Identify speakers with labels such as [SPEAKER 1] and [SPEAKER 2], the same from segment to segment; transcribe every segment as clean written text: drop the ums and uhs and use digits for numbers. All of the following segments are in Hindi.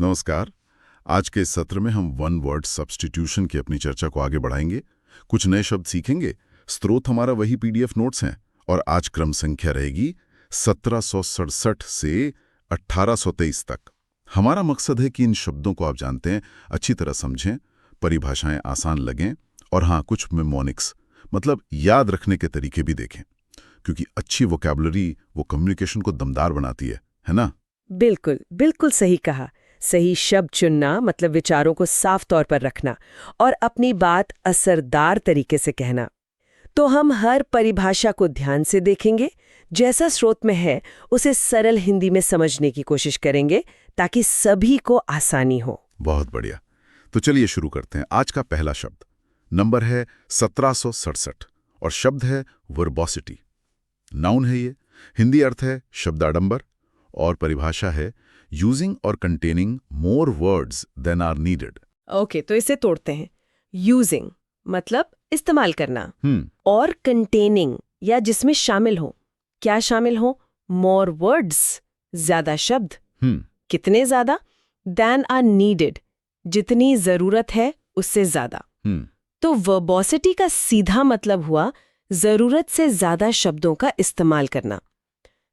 [SPEAKER 1] नमस्कार। आज के इस सत्र में हम वन वर्ड सब्स्टिट्यूशन की अपनी चर्चा को आगे बढ़ाएंगे। कुछ नए शब्द सीखेंगे। स्रोत हमारा वही पीडीएफ नोट्स हैं और आज क्रम संख्या रहेगी 1767 से 1823 तक। हमारा मकसद है कि इन शब्दों को आप जानते हैं, अच्छी तरह समझें, परिभाषाएं आसान लगें और हाँ, कुछ मेमोनिक्स मतलब याद रखने के तरीके भी देखें, क्योंकि अच्छी वोकैबुलरी वो कम्युनिकेशन को दमदार बनाती है ना?
[SPEAKER 2] बिल्कुल बिल्कुल सही कहा। सही शब्द चुनना मतलब विचारों को साफ तौर पर रखना और अपनी बात असरदार तरीके से कहना। तो हम हर परिभाषा को ध्यान से देखेंगे, जैसा स्रोत में है उसे सरल हिंदी में समझने की कोशिश करेंगे ताकि सभी को आसानी हो।
[SPEAKER 1] बहुत बढ़िया। तो चलिए शुरू करते हैं। आज का पहला शब्द नंबर है 1767 और शब्द है वर्बोसिटी। नाउन है ये, हिंदी अर्थ है शब्दाडंबर और परिभाषा है यूजिंग और containing more words than are needed.
[SPEAKER 2] Okay, तो इसे तोड़ते हैं। यूजिंग मतलब इस्तेमाल करना और कंटेनिंग या जिसमें शामिल हो। क्या शामिल हो? मोर वर्ड्स, ज्यादा शब्द। कितने ज्यादा? देन आर नीडेड, जितनी जरूरत है उससे ज्यादा। तो वर्बोसिटी का सीधा मतलब हुआ जरूरत से ज्यादा शब्दों का इस्तेमाल करना।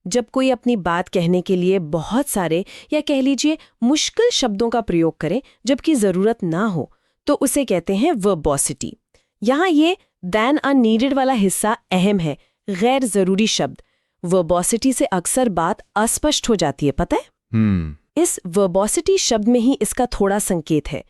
[SPEAKER 2] जब कोई अपनी बात कहने के लिए बहुत सारे या कह लीजिए मुश्किल शब्दों का प्रयोग करे जबकि जरूरत ना हो, तो उसे कहते हैं वर्बोसिटी। यहाँ ये देन आर नीडेड वाला हिस्सा अहम है, गैर जरूरी शब्द। वर्बोसिटी से अक्सर बात अस्पष्ट हो जाती है, पता है? इस वर्बोसिटी शब्द में ही इसका थोड़ा संकेत है।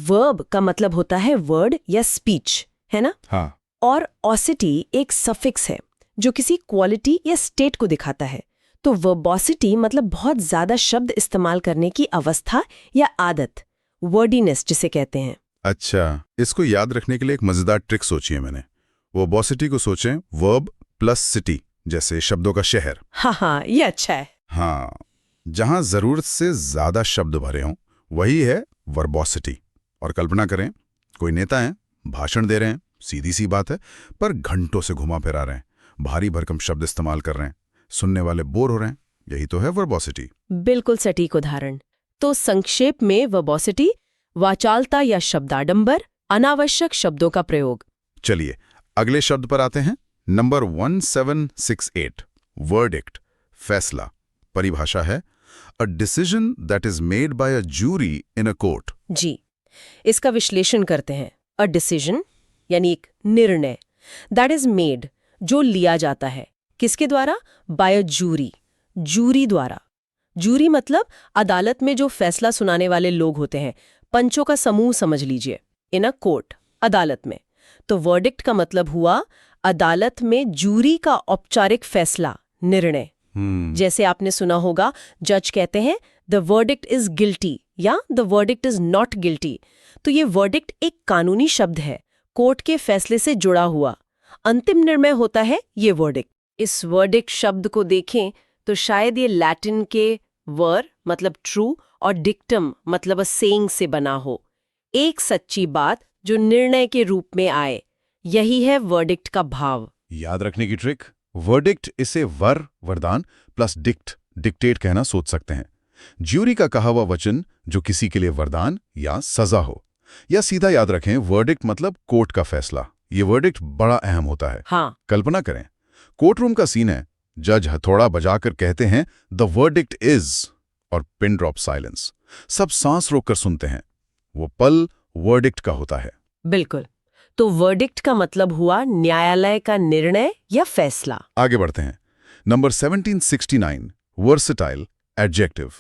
[SPEAKER 2] वर्ब का मतलब होता है वर्ड या स्पीच, है ना?
[SPEAKER 1] हाँ।
[SPEAKER 2] और ऑसिटी एक सफिक्स है जो किसी क्वालिटी या स्टेट को दिखाता है। तो वर्बोसिटी मतलब बहुत ज्यादा शब्द इस्तेमाल करने की अवस्था या आदत, वर्डीनेस जिसे कहते हैं।
[SPEAKER 1] अच्छा, इसको याद रखने के लिए एक मजेदार ट्रिक सोची है मैंने। वर्बोसिटी को सोचें वर्ब प्लस सिटी, जैसे शब्दों का शहर।
[SPEAKER 2] हाँ, ये अच्छा है।
[SPEAKER 1] हाँ, जहां जरूरत से ज्यादा शब्द भरे हों वही है वर्बोसिटी। और कल्पना करें, कोई नेता है, भाषण दे रहे हैं, सीधी सी बात है, पर घंटों से घुमा फिरा रहे हैं, भारी भरकम शब्द इस्तेमाल कर रहे हैं, सुनने वाले बोर हो रहे हैं। यही तो है वर्बोसिटी।
[SPEAKER 2] बिल्कुल सटीक उदाहरण। तो संक्षेप में वर्बोसिटी वाचालता या शब्दाडंबर, अनावश्यक शब्दों का प्रयोग।
[SPEAKER 1] चलिए अगले शब्द पर आते हैं। नंबर 1768 वर्डिक्ट, फैसला। परिभाषा है a decision that is made by a jury in a court.
[SPEAKER 2] जी, इसका विश्लेषण करते हैं। अ डिसीजन यानी एक निर्णय, दैट इज मेड जो लिया जाता है, किसके द्वारा? बाय अ जूरी, जूरी द्वारा। जूरी मतलब अदालत में जो फैसला सुनाने वाले लोग होते हैं, पंचों का समूह समझ लीजिए। इन अ कोर्ट, अदालत में। तो वर्डिक्ट का मतलब हुआ अदालत में जूरी का औपचारिक फैसला, निर्णय। जैसे आपने सुना होगा, जज कहते हैं द वर्डिक्ट इज गिल्टी या the verdict is not guilty. तो ये वर्डिक्ट एक कानूनी शब्द है, कोर्ट के फैसले से जुड़ा हुआ अंतिम निर्णय होता है ये वर्डिक्ट। इस वर्डिक्ट शब्द को देखें तो शायद ये लैटिन के वर मतलब ट्रू और डिक्टम मतलब अ सेइंग से बना हो, एक सच्ची बात जो निर्णय के रूप में आए। यही है वर्डिक्ट का भाव।
[SPEAKER 1] याद रखने की ट्रिक, वर्डिक्ट इसे वरदान प्लस डिक्टेट कहना सोच सकते हैं। ज्यूरी का कहा हुआ वचन जो किसी के लिए वरदान या सजा हो। या सीधा याद रखें, वर्डिक्ट मतलब कोर्ट का फैसला। ये वर्डिक्ट बड़ा अहम होता है।
[SPEAKER 2] हाँ।
[SPEAKER 1] कल्पना करें, कोर्ट रूम का सीन है, जज हथौड़ा बजाकर कहते हैं द वर्डिक्ट इज, और पिन ड्रॉप साइलेंस। सब सांस रोककर सुनते हैं। वो पल वर्डिक्ट का होता है।
[SPEAKER 2] बिल्कुल। तो वर्डिक्ट का मतलब हुआ न्यायालय का निर्णय या फैसला।
[SPEAKER 1] आगे बढ़ते हैं। Number 1769 versatile, adjective.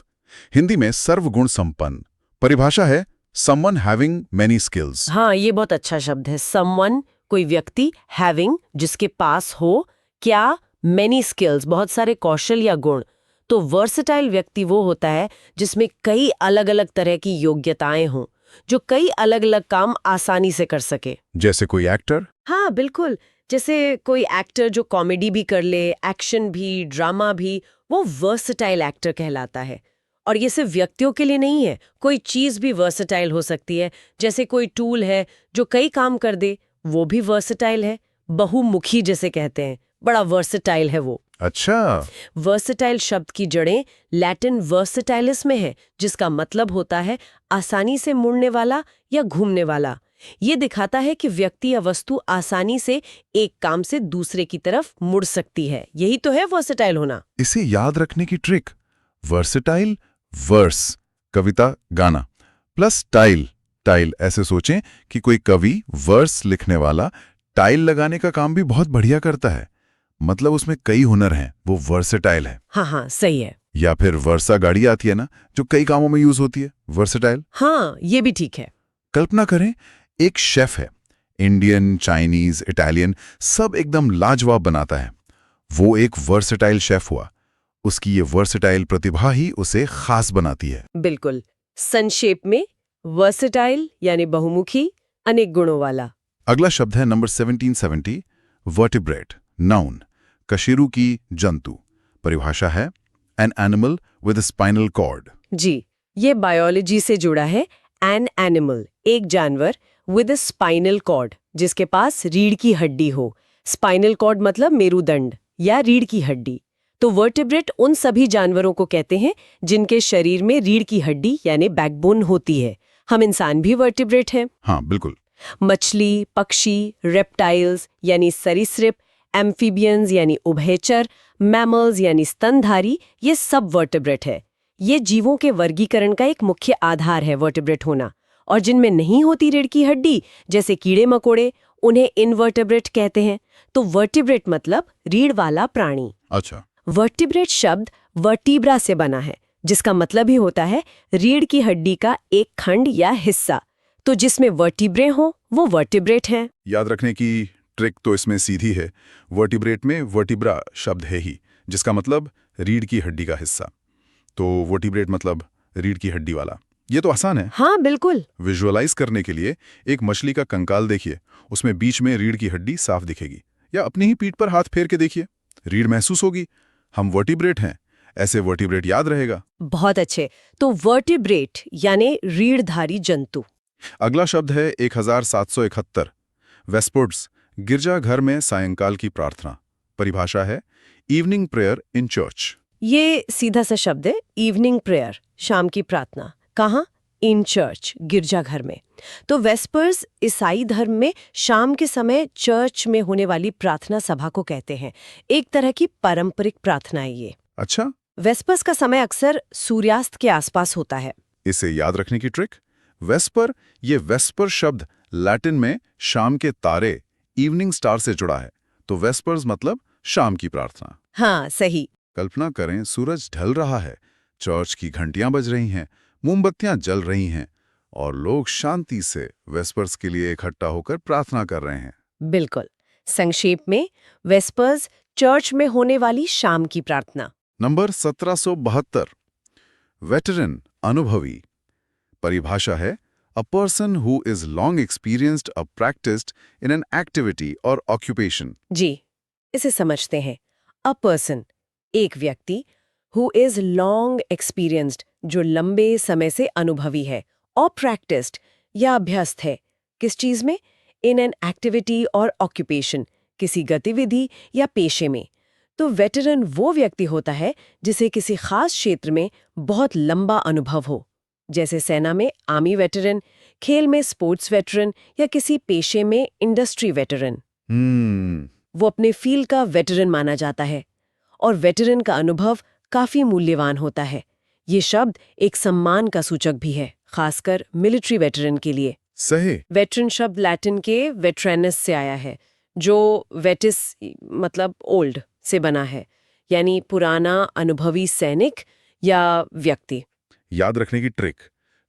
[SPEAKER 1] हिंदी में सर्वगुण संपन्न। परिभाषा है someone having many skills।
[SPEAKER 2] हाँ, ये बहुत अच्छा शब्द है। someone कोई व्यक्ति, having जिसके पास हो, क्या? many skills बहुत सारे कौशल या गुण। तो वर्सेटाइल व्यक्ति वो होता है जिसमें कई अलग अलग तरह की योग्यताएं हों, जो कई अलग अलग काम आसानी से कर सके।
[SPEAKER 1] जैसे कोई एक्टर।
[SPEAKER 2] हाँ बिल्कुल, जैसे कोई एक्टर जो कॉमेडी भी कर ले, एक्शन भी, ड्रामा भी, वो वर्सेटाइल एक्टर कहलाता है। और ये सिर्फ व्यक्तियों के लिए नहीं है, कोई चीज भी वर्सेटाइल हो सकती है। जैसे कोई टूल है जो कई काम कर दे, वो भी वर्सेटाइल है। बहुमुखी जिसे कहते हैं, बड़ा वर्सेटाइल है वो।
[SPEAKER 3] अच्छा,
[SPEAKER 2] वर्सेटाइल शब्द की जड़ें लैटिन वर्सेटाइलिस में है, जिसका मतलब होता है आसानी से मुड़ने वाला या घूमने वाला। ये दिखाता है कि व्यक्ति या वस्तु आसानी से एक काम से दूसरे की तरफ मुड़ सकती है। यही तो है वर्सेटाइल होना।
[SPEAKER 3] इसे याद रखने की ट्रिक, वर्सेटाइल, वर्स कविता गाना प्लस टाइल, टाइल ऐसे सोचें कि कोई कवि वर्स लिखने वाला टाइल लगाने का काम भी बहुत बढ़िया करता है, मतलब उसमें कई हुनर हैं, वो वर्सेटाइल है।
[SPEAKER 2] हाँ, सही है।
[SPEAKER 3] या फिर वर्सा गाड़ी आती है ना, जो कई कामों में यूज होती है, वर्सेटाइल।
[SPEAKER 2] हाँ, ये भी ठीक है।
[SPEAKER 3] कल्पना करें एक शेफ है, इंडियन, चाइनीज, इटालियन सब एकदम लाजवाब बनाता है। वो एक वर्सेटाइल शेफ हुआ। उसकी ये वर्सेटाइल प्रतिभा ही उसे खास बनाती है।
[SPEAKER 2] बिल्कुल। संक्षेप में वर्सेटाइल यानी बहुमुखी, अनेक गुणों वाला।
[SPEAKER 3] अगला शब्द है नंबर 1770, वर्टिब्रेट, नाउन, कशेरुकी जंतु। परिभाषा है an animal with a spinal cord.
[SPEAKER 2] जी, ये बायोलॉजी से जुड़ा है। एन एनिमल, एक जानवर, विद अ स्पाइनल कॉर्ड, जिसके पास रीढ़ की हड्डी हो। स्पाइनल कॉर्ड मतलब मेरुदंड या रीढ़ की हड्डी। तो वर्टिब्रेट उन सभी जानवरों को कहते हैं जिनके शरीर में रीढ़ की हड्डी यानी बैकबोन होती है। हम इंसान भी वर्टिब्रेट हैं।
[SPEAKER 3] हाँ, बिल्कुल।
[SPEAKER 2] मछली, पक्षी, रेप्टाइल्स यानी सरीसृप, एम्फीबियंस यानी उभयचर, मैमल्स यानी स्तनधारी, ये सब वर्टिब्रेट है। ये जीवों के वर्गीकरण का एक मुख्य आधार है वर्टिब्रेट होना। और जिनमें नहीं होती रीढ़ की हड्डी, जैसे कीड़े मकोड़े, उन्हें इनवर्टिब्रेट कहते हैं। तो वर्टिब्रेट मतलब रीढ़ वाला प्राणी।
[SPEAKER 3] अच्छा,
[SPEAKER 2] वर्टिब्रेट शब्द वर्टिब्रा से बना है, जिसका मतलब ही होता है रीढ़ की हड्डी का एक खंड या हिस्सा। तो जिसमें वर्टिब्रे हो वो वर्टिब्रेट हैं।
[SPEAKER 3] याद रखने की ट्रिक तो इसमें सीधी है। वर्टिब्रेट में वर्टिब्रा शब्द है ही, जिसका मतलब रीढ़ की हड्डी का हिस्सा। तो वर्टिब्रेट मतलब रीढ़ की हड्डी वाला। ये तो आसान है।
[SPEAKER 2] हाँ, बिल्कुल।
[SPEAKER 3] विजुअलाइज करने के लिए एक मछली का कंकाल देखिए, उसमें बीच में रीढ़ की हड्डी साफ दिखेगी। या अपनी ही पीठ पर हाथ फेर के देखिए, रीढ़ महसूस होगी। हम वर्टिब्रेट हैं, ऐसे वर्टिब्रेट याद रहेगा।
[SPEAKER 2] बहुत अच्छे। तो वर्टिब्रेट यानी रीढ़धारी जंतु।
[SPEAKER 3] अगला शब्द है 1771, वेस्पर्ड्स, गिरजाघर में सायंकाल की प्रार्थना। परिभाषा है इवनिंग प्रेयर इन चर्च।
[SPEAKER 2] ये सीधा सा शब्द है, इवनिंग प्रेयर, शाम की प्रार्थना। कहाँ? इन चर्च, गिरजाघर में। तो वेस्पर्स ईसाई धर्म में शाम के समय चर्च में होने वाली प्रार्थना सभा को कहते हैं। एक तरह की पारंपरिक प्रार्थना है ये।
[SPEAKER 3] अच्छा,
[SPEAKER 2] वेस्पर्स का समय अक्सर सूर्यास्त के आसपास होता है।
[SPEAKER 3] इसे याद रखने की ट्रिक, वेस्पर, ये वेस्पर शब्द लैटिन में शाम के तारे, इवनिंग स्टार से जुड़ा है। तो वेस्पर्स मतलब शाम की प्रार्थना।
[SPEAKER 2] हाँ, सही।
[SPEAKER 3] कल्पना करें सूरज ढल रहा है, चर्च की घंटियां बज रही हैं, मोमबत्तियां जल रही हैं और लोग शांति से वेस्पर्स के लिए इकट्ठा होकर प्रार्थना कर रहे हैं।
[SPEAKER 2] बिल्कुल। संक्षेप में वेस्पर्स चर्च में होने वाली शाम की प्रार्थना।
[SPEAKER 3] नंबर 1772, वेटरन, अनुभवी। परिभाषा है a person who is long experienced और प्रैक्टिस्ड इन एन एक्टिविटी और ऑक्यूपेशन।
[SPEAKER 2] जी, इसे समझते हैं। अ पर्सन, एक व्यक्ति, हु इज लॉन्ग एक्सपीरियंस्ड, जो लंबे समय से अनुभवी है, और प्रैक्टिस्ड या अभ्यस्त है। किस चीज में? इन एन एक्टिविटी और ऑक्यूपेशन, किसी गतिविधि या पेशे में। तो वेटरन वो व्यक्ति होता है जिसे किसी खास क्षेत्र में बहुत लंबा अनुभव हो, जैसे सेना में आर्मी वेटरन, खेल में स्पोर्ट्स वेटरन या किसी पेशे में इंडस्ट्री वेटरन। वो अपने फील्ड का वेटरन माना जाता है और वेटरन का अनुभव काफी मूल्यवान होता है। ये शब्द एक सम्मान का सूचक भी है, खासकर मिलिट्री वेटरन के लिए।
[SPEAKER 3] सही।
[SPEAKER 2] वेटरन शब्द लैटिन के वेट्रेनस से आया है, जो वेटिस मतलब ओल्ड से बना है, यानी पुराना अनुभवी सैनिक या व्यक्ति।
[SPEAKER 3] याद रखने की ट्रिक,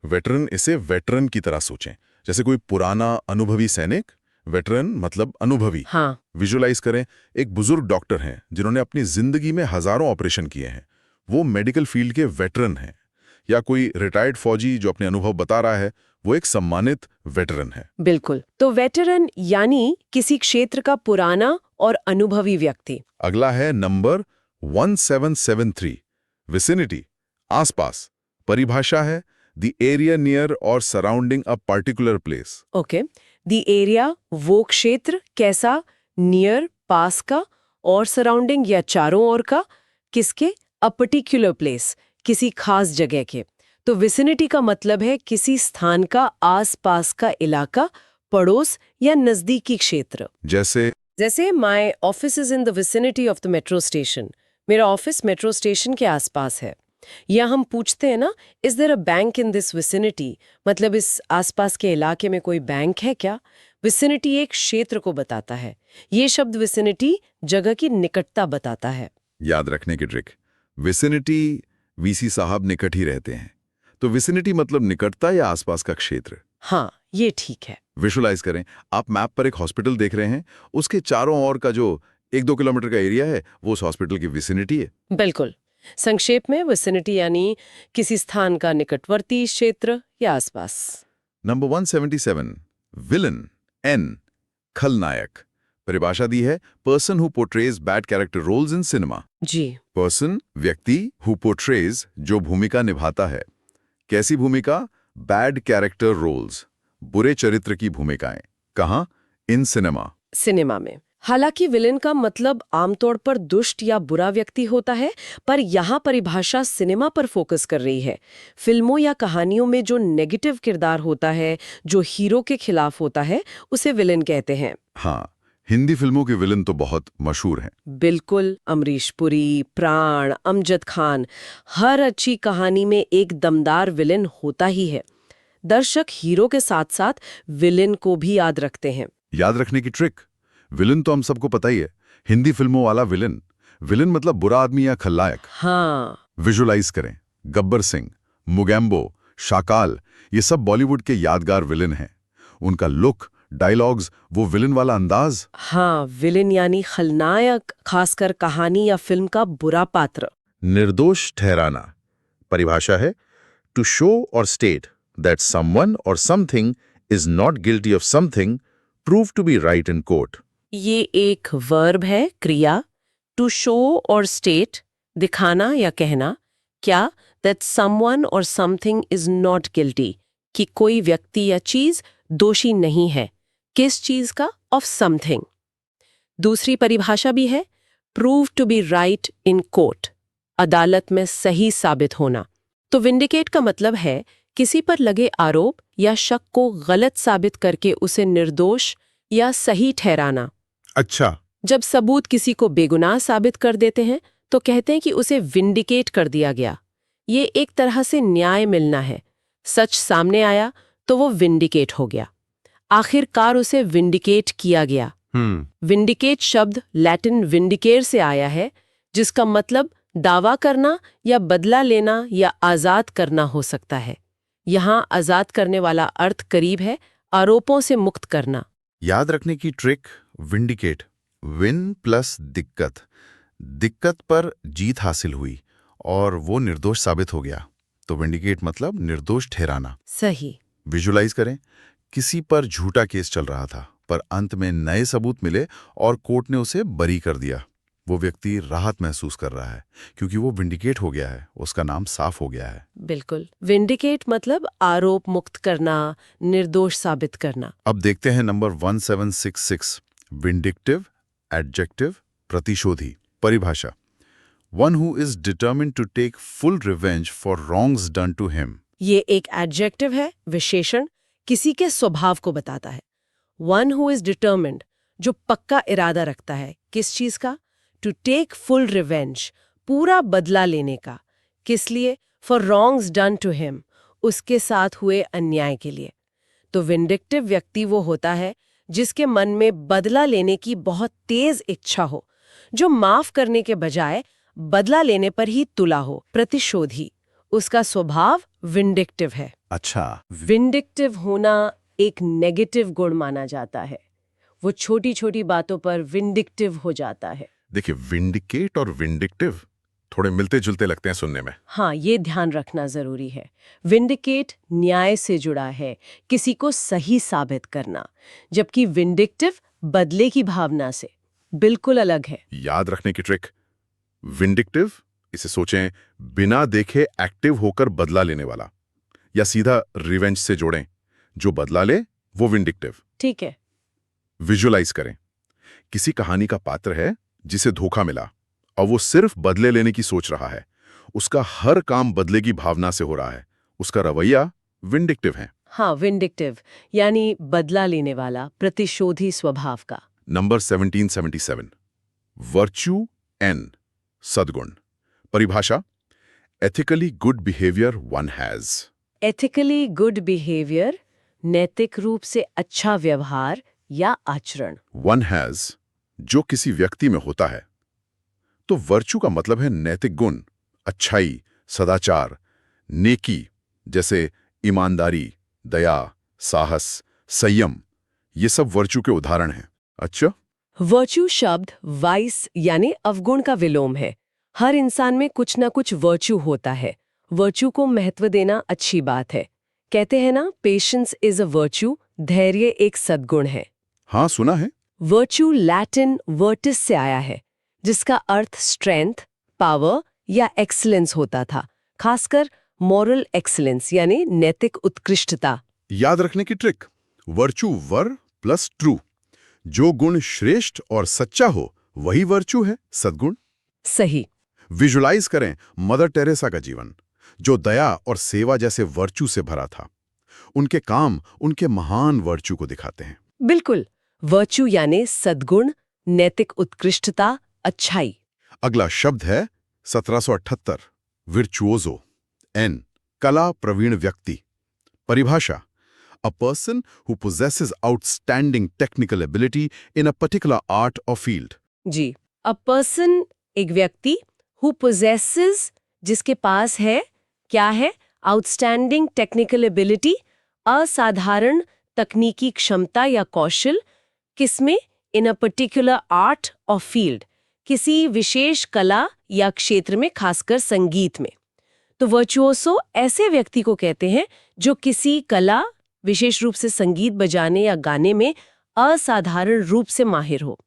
[SPEAKER 3] वेटरन, इसे वेटरन की तरह सोचें, जैसे कोई पुराना अनुभवी सैनिक। वेटरन मतलब अनुभवी।
[SPEAKER 2] हाँ,
[SPEAKER 3] विजुअलाइज करें, एक बुजुर्ग डॉक्टर हैं जिन्होंने अपनी जिंदगी में हजारों ऑपरेशन किए हैं, वो मेडिकल फील्ड के वेटरन हैं। या कोई रिटायर्ड फौजी जो अपने अनुभव बता रहा है, वो एक सम्मानित वेटरन है।
[SPEAKER 2] बिल्कुल। तो वेटरन यानी किसी क्षेत्र का पुराना और अनुभवी व्यक्ति।
[SPEAKER 3] अगला है नंबर 1773, विसिनिटी, आसपास। परिभाषा है द एरिया नियर और surrounding a particular place.
[SPEAKER 2] Okay. The area, वो क्षेत्र, कैसा? नियर, पास का, और सराउंडिंग या चारों ओर का, किसके? अ पर्टिकुलर प्लेस, किसी खास जगह के। तो विसिनिटी का मतलब है किसी स्थान का आसपास का इलाका, पड़ोस या नजदीकी क्षेत्र।
[SPEAKER 3] जैसे
[SPEAKER 2] my office is in the vicinity of the metro station. मेरा ऑफिस मेट्रो स्टेशन के आसपास है। या हम पूछते हैं ना, is there a bank in this vicinity, मतलब इस आसपास के इलाके में कोई बैंक है क्या? विसिनिटी एक क्षेत्र को बताता है। ये शब्द विसिनिटी जगह की निकटता बताता है।
[SPEAKER 3] याद रखने की ट्रिक, विसिनिटी वीसी साहब निकट ही रहते हैं, तो विसिनिटी मतलब निकटता या आसपास का क्षेत्र।
[SPEAKER 2] हाँ, ये ठीक है।
[SPEAKER 3] विजुअलाइज करें, आप मैप पर एक हॉस्पिटल देख रहे हैं, उसके चारों ओर का जो 1-2 किलोमीटर का एरिया है वो उस हॉस्पिटल की विसिनिटी है।
[SPEAKER 2] बिल्कुल। संक्षेप में विसिनिटी यानी किसी स्थान का निकटवर्ती क्षेत्र या आसपास।
[SPEAKER 3] नंबर 177, विलन, एन, खलनायक। परिभाषा दी है, person who portrays bad character roles in cinema.
[SPEAKER 2] जी।
[SPEAKER 3] पर्सन, व्यक्ति, हु पोर्ट्रेज, जो भूमिका निभाता है। कैसी भूमिका? बैड कैरेक्टर रोल्स, बुरे चरित्र की भूमिकाएं। कहाँ? In cinema.
[SPEAKER 2] सिनेमा में। हालांकि विलेन का मतलब आमतौर पर दुष्ट या बुरा व्यक्ति होता है, पर यहाँ परिभाषा सिनेमा पर फोकस कर रही है। फिल्मों या कहानियों में जो नेगेटिव किरदार होता है, जो हीरो के खिलाफ होता है, उसे विलेन कहते हैं।
[SPEAKER 3] हाँ, हिंदी फिल्मों के विलन तो बहुत मशहूर हैं।
[SPEAKER 2] बिल्कुल, अमरीश पुरी, प्राण, अमजद खान। हर अच्छी कहानी में एक दमदार विलेन होता ही है। दर्शक हीरो के साथ साथ विलेन को भी याद रखते हैं।
[SPEAKER 3] याद रखने की ट्रिक, विलन तो हम सबको पता ही है, हिंदी फिल्मों वाला विलन। विलन मतलब बुरा आदमी या खलनायक।
[SPEAKER 2] हाँ।
[SPEAKER 3] विजुअलाइज करें, गब्बर सिंह, मुगैम्बो, शाकाल, ये सब बॉलीवुड के यादगार विलन हैं। उनका लुक, डायलॉग्स, वो विलन वाला अंदाज।
[SPEAKER 2] हाँ, विलेन यानी खलनायक, खासकर कहानी या फिल्म का बुरा पात्र।
[SPEAKER 3] निर्दोष ठहराना। परिभाषा है, टू शो और स्टेट दैट समवन और something is not guilty of something, prove to be right in court.
[SPEAKER 2] ये एक वर्ब है, क्रिया। टू शो और स्टेट, दिखाना या कहना। क्या? दैट समवन और समथिंग इज नॉट गिल्टी, कि कोई व्यक्ति या चीज दोषी नहीं है। किस चीज का? Of something. दूसरी परिभाषा भी है, prove to be right in court, अदालत में सही साबित होना। तो विंडिकेट का मतलब है किसी पर लगे आरोप या शक को गलत साबित करके उसे निर्दोष या सही ठहराना।
[SPEAKER 3] अच्छा।
[SPEAKER 2] जब सबूत किसी को बेगुनाह साबित कर देते हैं तो कहते हैं कि उसे विंडिकेट कर दिया गया। ये एक तरह से न्याय मिलना है। सच सामने आया तो वो विंडिकेट हो गया। आखिरकार उसे विंडिकेट किया गया। विंडिकेट शब्द लैटिन विंडिकेर से आया है, जिसका मतलब दावा करना या बदला लेना या आजाद करना हो सकता है। यहाँ आजाद करने वाला अर्थ करीब है आरोपों से मुक्त करना।
[SPEAKER 3] याद रखने की ट्रिक, विंडिकेट, विन प्लस दिक्कत। दिक्कत पर जीत हासिल हुई और वो निर्दोष साबित हो गया, तो विंडिकेट मतलब निर्दोष ठहराना।
[SPEAKER 2] सही।
[SPEAKER 3] विजुअलाइज करें, किसी पर झूठा केस चल रहा था, पर अंत में नए सबूत मिले और कोर्ट ने उसे बरी कर दिया। वो व्यक्ति राहत महसूस कर रहा है क्योंकि वो विंडिकेट हो गया है, उसका नाम साफ हो गया है।
[SPEAKER 2] बिल्कुल, विंडिकेट मतलब आरोप मुक्त करना, निर्दोष साबित करना।
[SPEAKER 3] अब देखते हैं नंबर 1766, विंडिक्टिव, एडजेक्टिव, प्रतिशोधी। परिभाषा, one who is determined to take full revenge for wrongs done to him.
[SPEAKER 2] ये एक एडजेक्टिव है, विशेषण, किसी के स्वभाव को बताता है। वन हु इज डिटर्मिन्ड, जो पक्का इरादा रखता है। किस चीज का? टू टेक फुल रिवेंज, पूरा बदला लेने का। किस लिए? For wrongs done to him, उसके साथ हुए अन्याय के लिए। तो विंडिक्टिव व्यक्ति वो होता है जिसके मन में बदला लेने की बहुत तेज इच्छा हो, जो माफ करने के बजाय बदला लेने पर ही तुला हो। प्रतिशोधी, उसका स्वभाव विंडिक्टिव है।
[SPEAKER 3] अच्छा।
[SPEAKER 2] विंडिक्टिव होना एक नेगेटिव गुण माना जाता है। वो छोटी छोटी बातों पर विंडिक्टिव हो जाता है।
[SPEAKER 3] देखिए, विंडिकेट और विंडिक्टिव थोड़े मिलते जुलते लगते हैं सुनने में।
[SPEAKER 2] हाँ, ये ध्यान रखना जरूरी है। विंडिकेट न्याय से जुड़ा है, किसी को सही साबित करना, जबकि विंडिक्टिव बदले की भावना से बिल्कुल अलग है।
[SPEAKER 3] याद रखने की ट्रिक, विंडिक्टिव, इसे सोचें बिना देखे एक्टिव होकर बदला लेने वाला, या सीधा रिवेंज से जोड़ें, जो बदला ले वो विंडिक्टिव।
[SPEAKER 2] ठीक है।
[SPEAKER 3] विजुअलाइज करें, किसी कहानी का पात्र है
[SPEAKER 1] जिसे धोखा मिला और वो सिर्फ बदले लेने की सोच रहा है, उसका हर काम बदले की भावना से हो रहा है, उसका रवैया विंडिक्टिव है।
[SPEAKER 2] हाँ, विंडिक्टिव यानी बदला लेने वाला, प्रतिशोधी स्वभाव का।
[SPEAKER 1] नंबर 1777 वर्च्यू एन सद्गुण। परिभाषा ethically good behaviour one has.
[SPEAKER 2] Ethically good behaviour, नैतिक रूप से अच्छा व्यवहार या आचरण।
[SPEAKER 1] वन हैज जो किसी व्यक्ति में होता है। तो वर्च्यू का मतलब है नैतिक गुण, अच्छाई, सदाचार, नेकी, जैसे ईमानदारी, दया, साहस, संयम, ये सब वर्च्यू के उदाहरण हैं। अच्छा,
[SPEAKER 2] वर्च्यू शब्द वाइस यानी अवगुण का विलोम है। हर इंसान में कुछ ना कुछ वर्च्यू होता है। वर्च्यू को महत्व देना अच्छी बात है। कहते हैं ना, पेशेंस इज अ वर्च्यू, धैर्य एक सद्गुण है।
[SPEAKER 1] हाँ सुना है।
[SPEAKER 2] वर्च्यू लैटिन वर्टिस से आया है, जिसका अर्थ स्ट्रेंथ, पावर या एक्सीलेंस होता था, खासकर मॉरल एक्सीलेंस यानी नैतिक उत्कृष्टता।
[SPEAKER 1] याद रखने की ट्रिक, वर्च्यू वर प्लस ट्रू। जो गुण श्रेष्ठ और सच्चा हो वही वर्च्यू है, सद्गुण।
[SPEAKER 2] सही।
[SPEAKER 1] विजुलाइज करें मदर टेरेसा का जीवन, जो दया और सेवा जैसे वर्च्यू से भरा था। उनके काम उनके महान वर्च्यू को दिखाते हैं।
[SPEAKER 2] बिल्कुल, वर्च्यू यानी सद्गुण, नैतिक उत्कृष्टता, अच्छाई।
[SPEAKER 1] अगला शब्द है 1778 विर्चुओजो एन कला प्रवीण व्यक्ति। परिभाषा a person who possesses outstanding technical ability in a particular art और फील्ड।
[SPEAKER 2] जी, अ पर्सन एक व्यक्ति, हु पोजेसेस जिसके पास है, क्या है? आउटस्टैंडिंग टेक्निकल एबिलिटी, असाधारण तकनीकी क्षमता या कौशल, किसमें? इन अ पर्टिकुलर आर्ट और फील्ड, किसी विशेष कला या क्षेत्र में, खासकर संगीत में। तो वर्चुओसो ऐसे व्यक्ति को कहते हैं जो किसी कला, विशेष रूप से संगीत बजाने या गाने में असाधारण रूप से माहिर हो।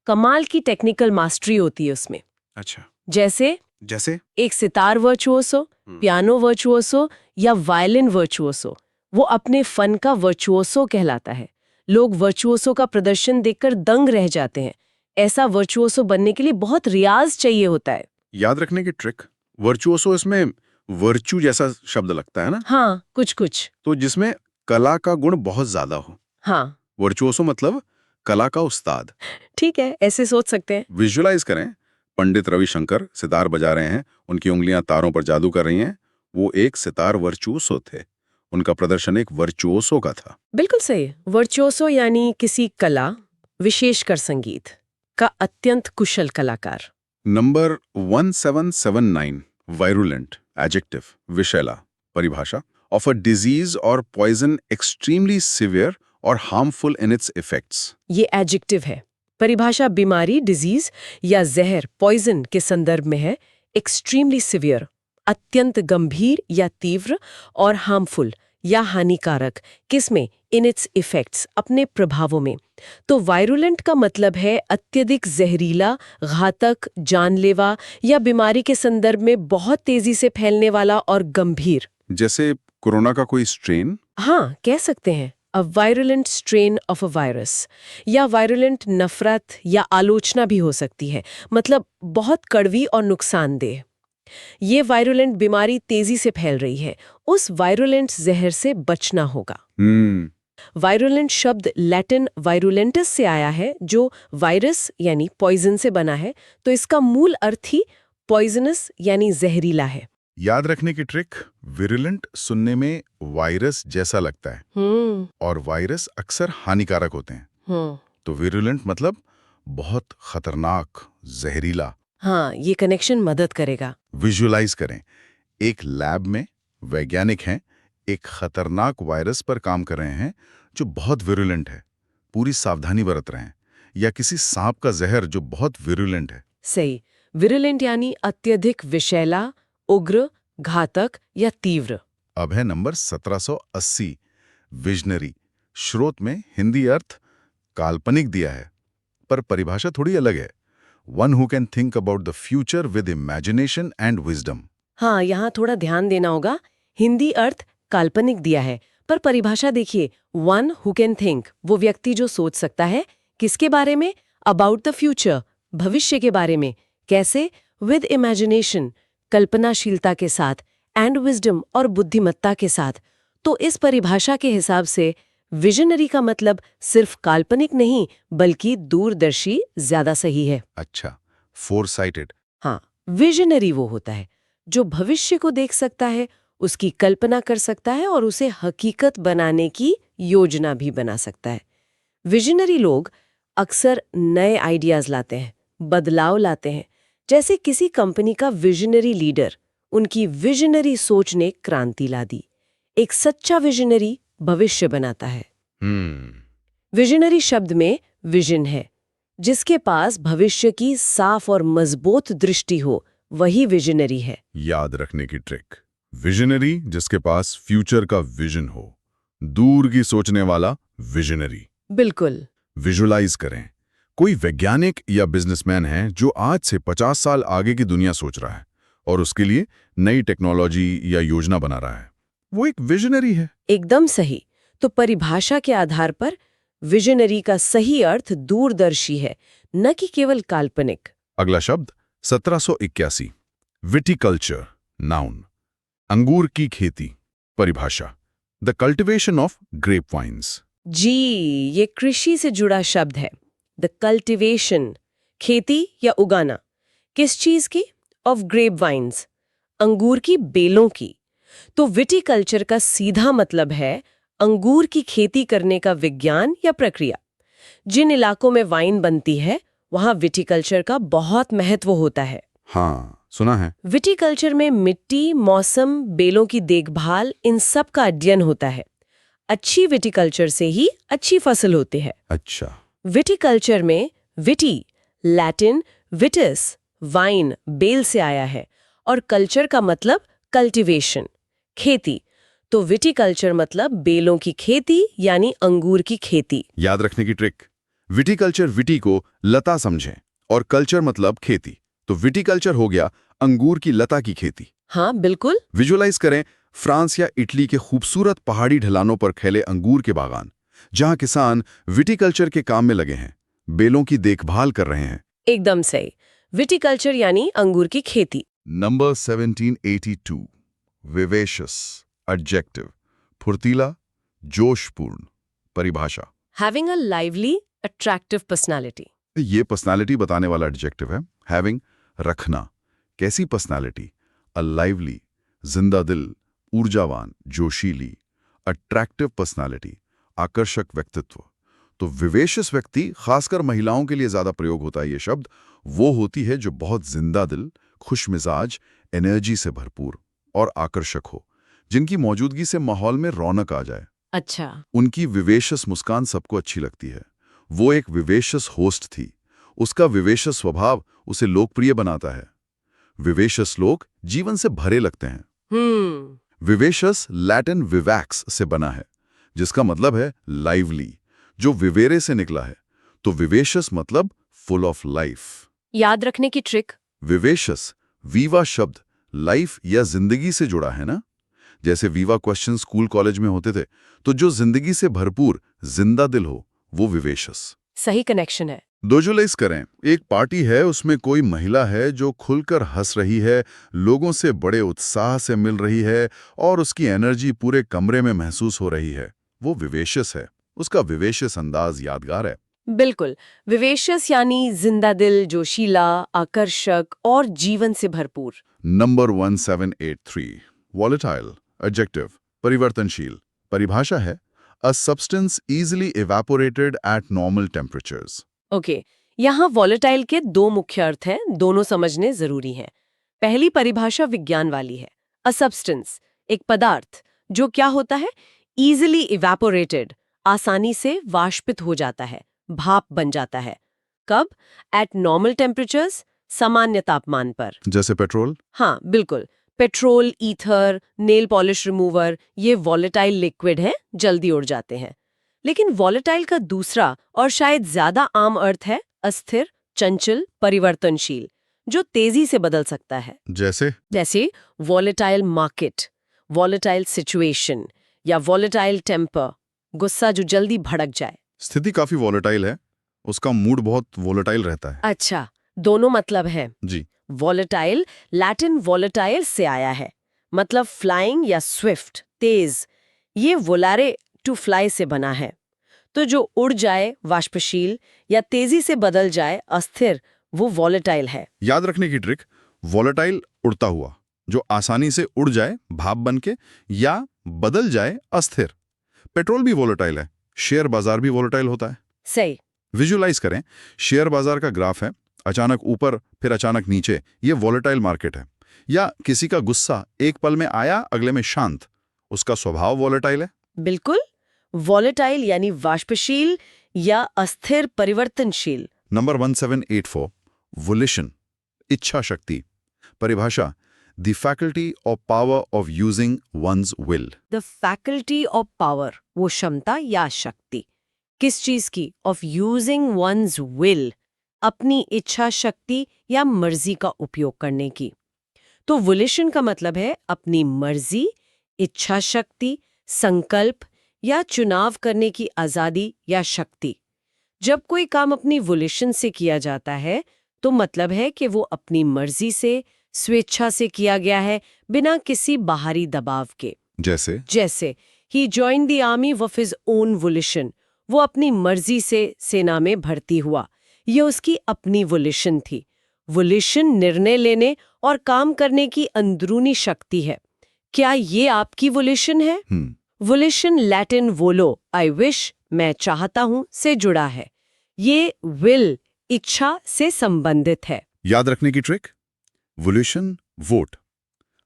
[SPEAKER 2] कमाल की टेक्निकल मास्टरी होती है उसमें।
[SPEAKER 1] अच्छा,
[SPEAKER 2] जैसे एक सितार वर्चुओसो, पियानो वर्चुओसो या वायलिन वर्चुओसो, वो अपने फन का वर्चुओसो कहलाता है। लोग वर्चुओसो का प्रदर्शन देखकर दंग रह जाते हैं। ऐसा वर्चुओसो बनने के लिए बहुत रियाज चाहिए होता है।
[SPEAKER 1] याद रखने की ट्रिक, वर्चुओसो इसमें वर्च्यू जैसा शब्द लगता है ना?
[SPEAKER 2] हाँ, कुछ कुछ।
[SPEAKER 1] तो जिसमें कला का गुण बहुत ज्यादा हो।
[SPEAKER 2] हाँ,
[SPEAKER 1] वर्चुओसो मतलब कला का उस्ताद।
[SPEAKER 2] ठीक है, ऐसे सोच सकते हैं।
[SPEAKER 1] विजुलाइज करें, पंडित रविशंकर सितार बजा रहे हैं, उनकी उंगलियां तारों पर जादू कर रही हैं। वो एक सितार वर्चुओसो थे। उनका प्रदर्शन एक वर्चुओसो का था।
[SPEAKER 2] बिल्कुल सही। वर्चुओसो यानी किसी कला, विशेषकर संगीत का अत्यंत कुशल कलाकार।
[SPEAKER 1] नंबर 1779 वायरुलेंट एडजेक्टिव विषैला। परिभाषा ऑफ अ डिजीज और पॉइजन एक्सट्रीमली सिवियर और हार्मफुल इन इट्स इफेक्ट्स।
[SPEAKER 2] ये एडजेक्टिव है। परिभाषा बीमारी, डिजीज या जहर, पॉइजन के संदर्भ में है। एक्सट्रीमली सिवियर, अत्यंत गंभीर या तीव्र, और हार्मफुल या हानिकारक, किसमें? इन इट्स इफेक्ट्स, अपने प्रभावों में। तो वायरुलेंट का मतलब है अत्यधिक जहरीला, घातक, जानलेवा या बीमारी के संदर्भ में बहुत तेजी से फैलने वाला और गंभीर।
[SPEAKER 1] जैसे कोरोना का कोई स्ट्रेन।
[SPEAKER 2] हाँ, कह सकते हैं a virulent strain of a virus. या वायरुलेंट नफरत या आलोचना भी हो सकती है, मतलब बहुत कड़वी और नुकसानदेह। ये वायरुलेंट बीमारी तेजी से फैल रही है, उस वायरुलेंट जहर से बचना होगा। वायरुलेंट शब्द लैटिन वायरुलेंटस से आया है, जो वायरस यानी पॉइजन से बना है। तो इसका मूल अर्थ ही पॉइजनस यानी जहरीला है।
[SPEAKER 1] याद रखने की ट्रिक, विरुलेंट सुनने में वायरस जैसा लगता है और वायरस अक्सर हानिकारक होते हैं। तो विरुलेंट मतलब बहुत खतरनाक, जहरीला।
[SPEAKER 2] हाँ, ये कनेक्शन मदद करेगा।
[SPEAKER 1] विजुलाइज करें, एक लैब में वैज्ञानिक हैं, एक खतरनाक वायरस पर काम कर रहे हैं जो बहुत विरुलेंट है। पूरी सावधानी बरत रहे हैं। या किसी सांप का जहर जो बहुत विरुलेंट है।
[SPEAKER 2] सही। विरुलेंट यानी अत्यधिक विषैला, उग्र, घातक या तीव्र।
[SPEAKER 1] अब है नंबर 1780 विजनरी। स्रोत में हिंदी अर्थ काल्पनिक दिया है, पर परिभाषा थोड़ी अलग है। One who can think about the future with imagination and wisdom.
[SPEAKER 2] हाँ, यहाँ थोड़ा ध्यान देना होगा। हिंदी अर्थ काल्पनिक दिया है, पर परिभाषा देखिए, वन हु कैन थिंक, वो व्यक्ति जो सोच सकता है, किसके बारे में? अबाउट द फ्यूचर, भविष्य के बारे में। कैसे? विद इमेजिनेशन, कल्पनाशीलता के साथ, एंड विजडम और बुद्धिमत्ता के साथ। तो इस परिभाषा के हिसाब से विजनरी का मतलब सिर्फ काल्पनिक नहीं बल्कि दूरदर्शी ज्यादा सही है।
[SPEAKER 3] अच्छा, फोरसाइटेड।
[SPEAKER 2] हाँ, विजनरी वो होता है जो भविष्य को देख सकता है, उसकी कल्पना कर सकता है और उसे हकीकत बनाने की योजना भी बना सकता है। विजनरी लोग अक्सर नए आइडियाज लाते हैं, बदलाव लाते हैं। जैसे किसी कंपनी का विजनरी लीडर, उनकी विजनरी सोच ने क्रांति ला दी। एक सच्चा विजनरी भविष्य बनाता है। विजनरी शब्द में विजन है। जिसके पास भविष्य की साफ और मजबूत दृष्टि हो, वही विजनरी है।
[SPEAKER 1] याद रखने की ट्रिक, विजनरी जिसके पास फ्यूचर का विजन हो, दूर की सोचने वाला विजनरी।
[SPEAKER 2] बिल्कुल।
[SPEAKER 1] विजुलाइज करें, कोई वैज्ञानिक या बिजनेसमैन है जो आज से 50 साल आगे की दुनिया सोच रहा है और उसके लिए नई टेक्नोलॉजी या योजना बना रहा है। वो एक विजनरी है।
[SPEAKER 2] एकदम सही। तो परिभाषा के आधार पर विजनरी का सही अर्थ दूरदर्शी है, न कि केवल काल्पनिक।
[SPEAKER 1] अगला शब्द 1781, विटिकल्चर, नाउन, अंगूर की खेती। परिभाषा, the cultivation of grape vines.
[SPEAKER 2] जी, ये कृषि से जुड़ा शब्द है। द कल्टिवेशन, खेती या उगाना। किस चीज की? ऑफ ग्रेप वाइन्स, अंगूर की बेलों की। तो विटिकल्चर का सीधा मतलब है अंगूर की खेती करने का विज्ञान या प्रक्रिया। जिन इलाकों में वाइन बनती है वहां विटिकल्चर का बहुत महत्व होता है।
[SPEAKER 1] हाँ, सुना है।
[SPEAKER 2] विटिकल्चर में मिट्टी, मौसम, बेलों की देखभाल, इन सब का अध्ययन होता है। अच्छी विटिकल्चर से ही अच्छी फसल होती है।
[SPEAKER 1] अच्छा।
[SPEAKER 2] विटिकल्चर में विटी, लैटिन विटिस, वाइन, बेल से आया है, और कल्चर का मतलब कल्टीवेशन, खेती। तो विटिकल्चर मतलब बेलों की खेती यानी अंगूर की खेती।
[SPEAKER 1] याद रखने की ट्रिक, विटिकल्चर, विटी को लता समझें और कल्चर मतलब खेती। तो विटिकल्चर हो गया अंगूर की लता की खेती।
[SPEAKER 2] हाँ, बिल्कुल।
[SPEAKER 1] विजुलाइज करें फ्रांस या इटली के खूबसूरत पहाड़ी ढलानों पर फैले अंगूर के बागान, जहां किसान विटिकल्चर के काम में लगे हैं, बेलों की देखभाल कर रहे हैं।
[SPEAKER 2] एकदम सही। विटिकल्चर यानी अंगूर की खेती।
[SPEAKER 1] नंबर 1782, विवेशियस, एडजेक्टिव, फुर्तीला, जोशपूर्ण। परिभाषा,
[SPEAKER 2] having a lively attractive personality.
[SPEAKER 1] ये पर्सनालिटी बताने वाला एडजेक्टिव है। हैविंग, रखना। कैसी पर्सनालिटी? अ लाइवली, जिंदा दिल, ऊर्जावान, जोशीली। अट्रैक्टिव पर्सनालिटी, आकर्षक व्यक्तित्व। तो विवेशियस व्यक्ति, खासकर महिलाओं के लिए ज्यादा प्रयोग होता है ये शब्द, वो होती है जो बहुत जिंदा दिल, खुशमिजाज, एनर्जी से भरपूर और आकर्षक हो, जिनकी मौजूदगी से माहौल में रौनक आ जाए।
[SPEAKER 2] अच्छा।
[SPEAKER 1] उनकी विवेशियस मुस्कान सबको अच्छी लगती है। वो एक विवेशियस होस्ट थी। उसका विवेशियस स्वभाव उसे लोकप्रिय बनाता है। विवेशियस लोग जीवन से भरे लगते हैं। विवेशियस लैटिन विवैक्स से बना है, जिसका मतलब है लाइवली, जो विवेरे से निकला है। तो विवेशियस मतलब फुल ऑफ लाइफ।
[SPEAKER 2] याद रखने की ट्रिक,
[SPEAKER 1] विवेशियस, वीवा शब्द लाइफ या जिंदगी से जुड़ा है ना। जैसे वीवा क्वेश्चन स्कूल कॉलेज में होते थे, तो जो जिंदगी से भरपूर, जिंदा दिल हो, वो विवेशियस।
[SPEAKER 2] सही कनेक्शन है।
[SPEAKER 1] विजुअलाइज करें, एक पार्टी है, उसमें कोई महिला है जो खुलकर हंस रही है, लोगों से बड़े उत्साह से मिल रही है और उसकी एनर्जी पूरे कमरे में महसूस हो रही है। वो विवेशियस है। उसका विवेशियस अंदाज यादगार है।
[SPEAKER 2] बिल्कुल। विवेशियस यानी जिंदा दिल, जोशीला, आकर्षक और जीवन से भरपूर।
[SPEAKER 1] नंबर 1783, वॉलेटाइल, एडजेक्टिव, परिवर्तनशील। परिभाषा है a substance easily evaporated eight normal temperatures.
[SPEAKER 2] Okay, यहाँ वॉलेटाइल के दो मुख्य अर्थ हैं, दोनों समझने जरूरी हैं। पहली परिभाषा विज्ञान वाली है। अ सब्सटेंस, एक पदार्थ जो क्या होता है? इजीली इवेपोरेटेड, आसानी से वाष्पित हो जाता है, भाप बन जाता है। कब? एट नॉर्मल टेम्परेचर्स, सामान्य तापमान पर।
[SPEAKER 1] जैसे पेट्रोल।
[SPEAKER 2] हाँ, बिल्कुल। Petrol, ether, nail polish remover, ये वॉलेटाइल लिक्विड हैं, जल्दी उड़ जाते हैं। लेकिन वॉलेटाइल का दूसरा और शायद ज्यादा आम अर्थ है अस्थिर, चंचल, परिवर्तनशील, जो तेजी से बदल सकता है।
[SPEAKER 1] जैसे
[SPEAKER 2] वॉलेटाइल मार्केट, वॉलेटाइल सिचुएशन या वॉलेटाइल टेम्पर, गुस्सा जो जल्दी भड़क जाए।
[SPEAKER 1] स्थिति काफी वॉलेटाइल है, उसका मूड बहुत वॉलेटाइल रहता है।
[SPEAKER 2] अच्छा, दोनों मतलब है।
[SPEAKER 3] जी।
[SPEAKER 2] वॉलेटाइल लैटिन वॉलेटाइल से आया है, मतलब फ्लाइंग या स्विफ्ट, तेज। ये वोलारे टू फ्लाई से बना है। तो जो उड़ जाए, वाष्पशील, या तेजी से बदल जाए, अस्थिर, वो वॉलेटाइल है।
[SPEAKER 3] याद रखने की ट्रिक, वॉलेटाइल उड़ता हुआ, जो आसानी से उड़ जाए भाप बन के या बदल जाए अस्थिर। पेट्रोल भी वॉलेटाइल है, शेयर बाजार भी वॉलेटाइल होता है।
[SPEAKER 2] सही।
[SPEAKER 3] विजुअलाइज करें, शेयर बाजार का ग्राफ है, अचानक ऊपर फिर अचानक नीचे, ये वॉलेटाइल मार्केट है। या किसी का गुस्सा एक पल में आया, अगले में शांत, उसका स्वभाव वॉलेटाइल है।
[SPEAKER 2] बिल्कुल। वॉलेटाइल यानी वाष्पशील या अस्थिर, परिवर्तनशील।
[SPEAKER 3] नंबर 1784, वोलिशन, इच्छा शक्ति। परिभाषा, द फैकल्टी और power of using one's will.
[SPEAKER 2] The faculty of power, वो क्षमता या शक्ति। किस चीज की? ऑफ यूजिंग वंस विल, अपनी इच्छा शक्ति या मर्जी का उपयोग करने की। तो वोलिशन का मतलब है अपनी मर्जी, इच्छा शक्ति, संकल्प या चुनाव करने की आजादी या शक्ति। जब कोई काम अपनी वोलिशन से किया जाता है तो मतलब है कि वो अपनी मर्जी से, स्वेच्छा से किया गया है, बिना किसी बाहरी दबाव के। जैसे he joined the army of his own volition, वो अपनी मर्जी से सेना में भर्ती हुआ। ये उसकी अपनी वोलिशन थी। वोलिशन निर्णय लेने और काम करने की अंदरूनी शक्ति है। क्या ये आपकी वोलिशन है? वोलिशन लैटिन वोलो, आई विश, मैं चाहता हूं, से जुड़ा है। ये विल, इच्छा से संबंधित है।
[SPEAKER 3] याद रखने की ट्रिक, वोल्यूशन वोट,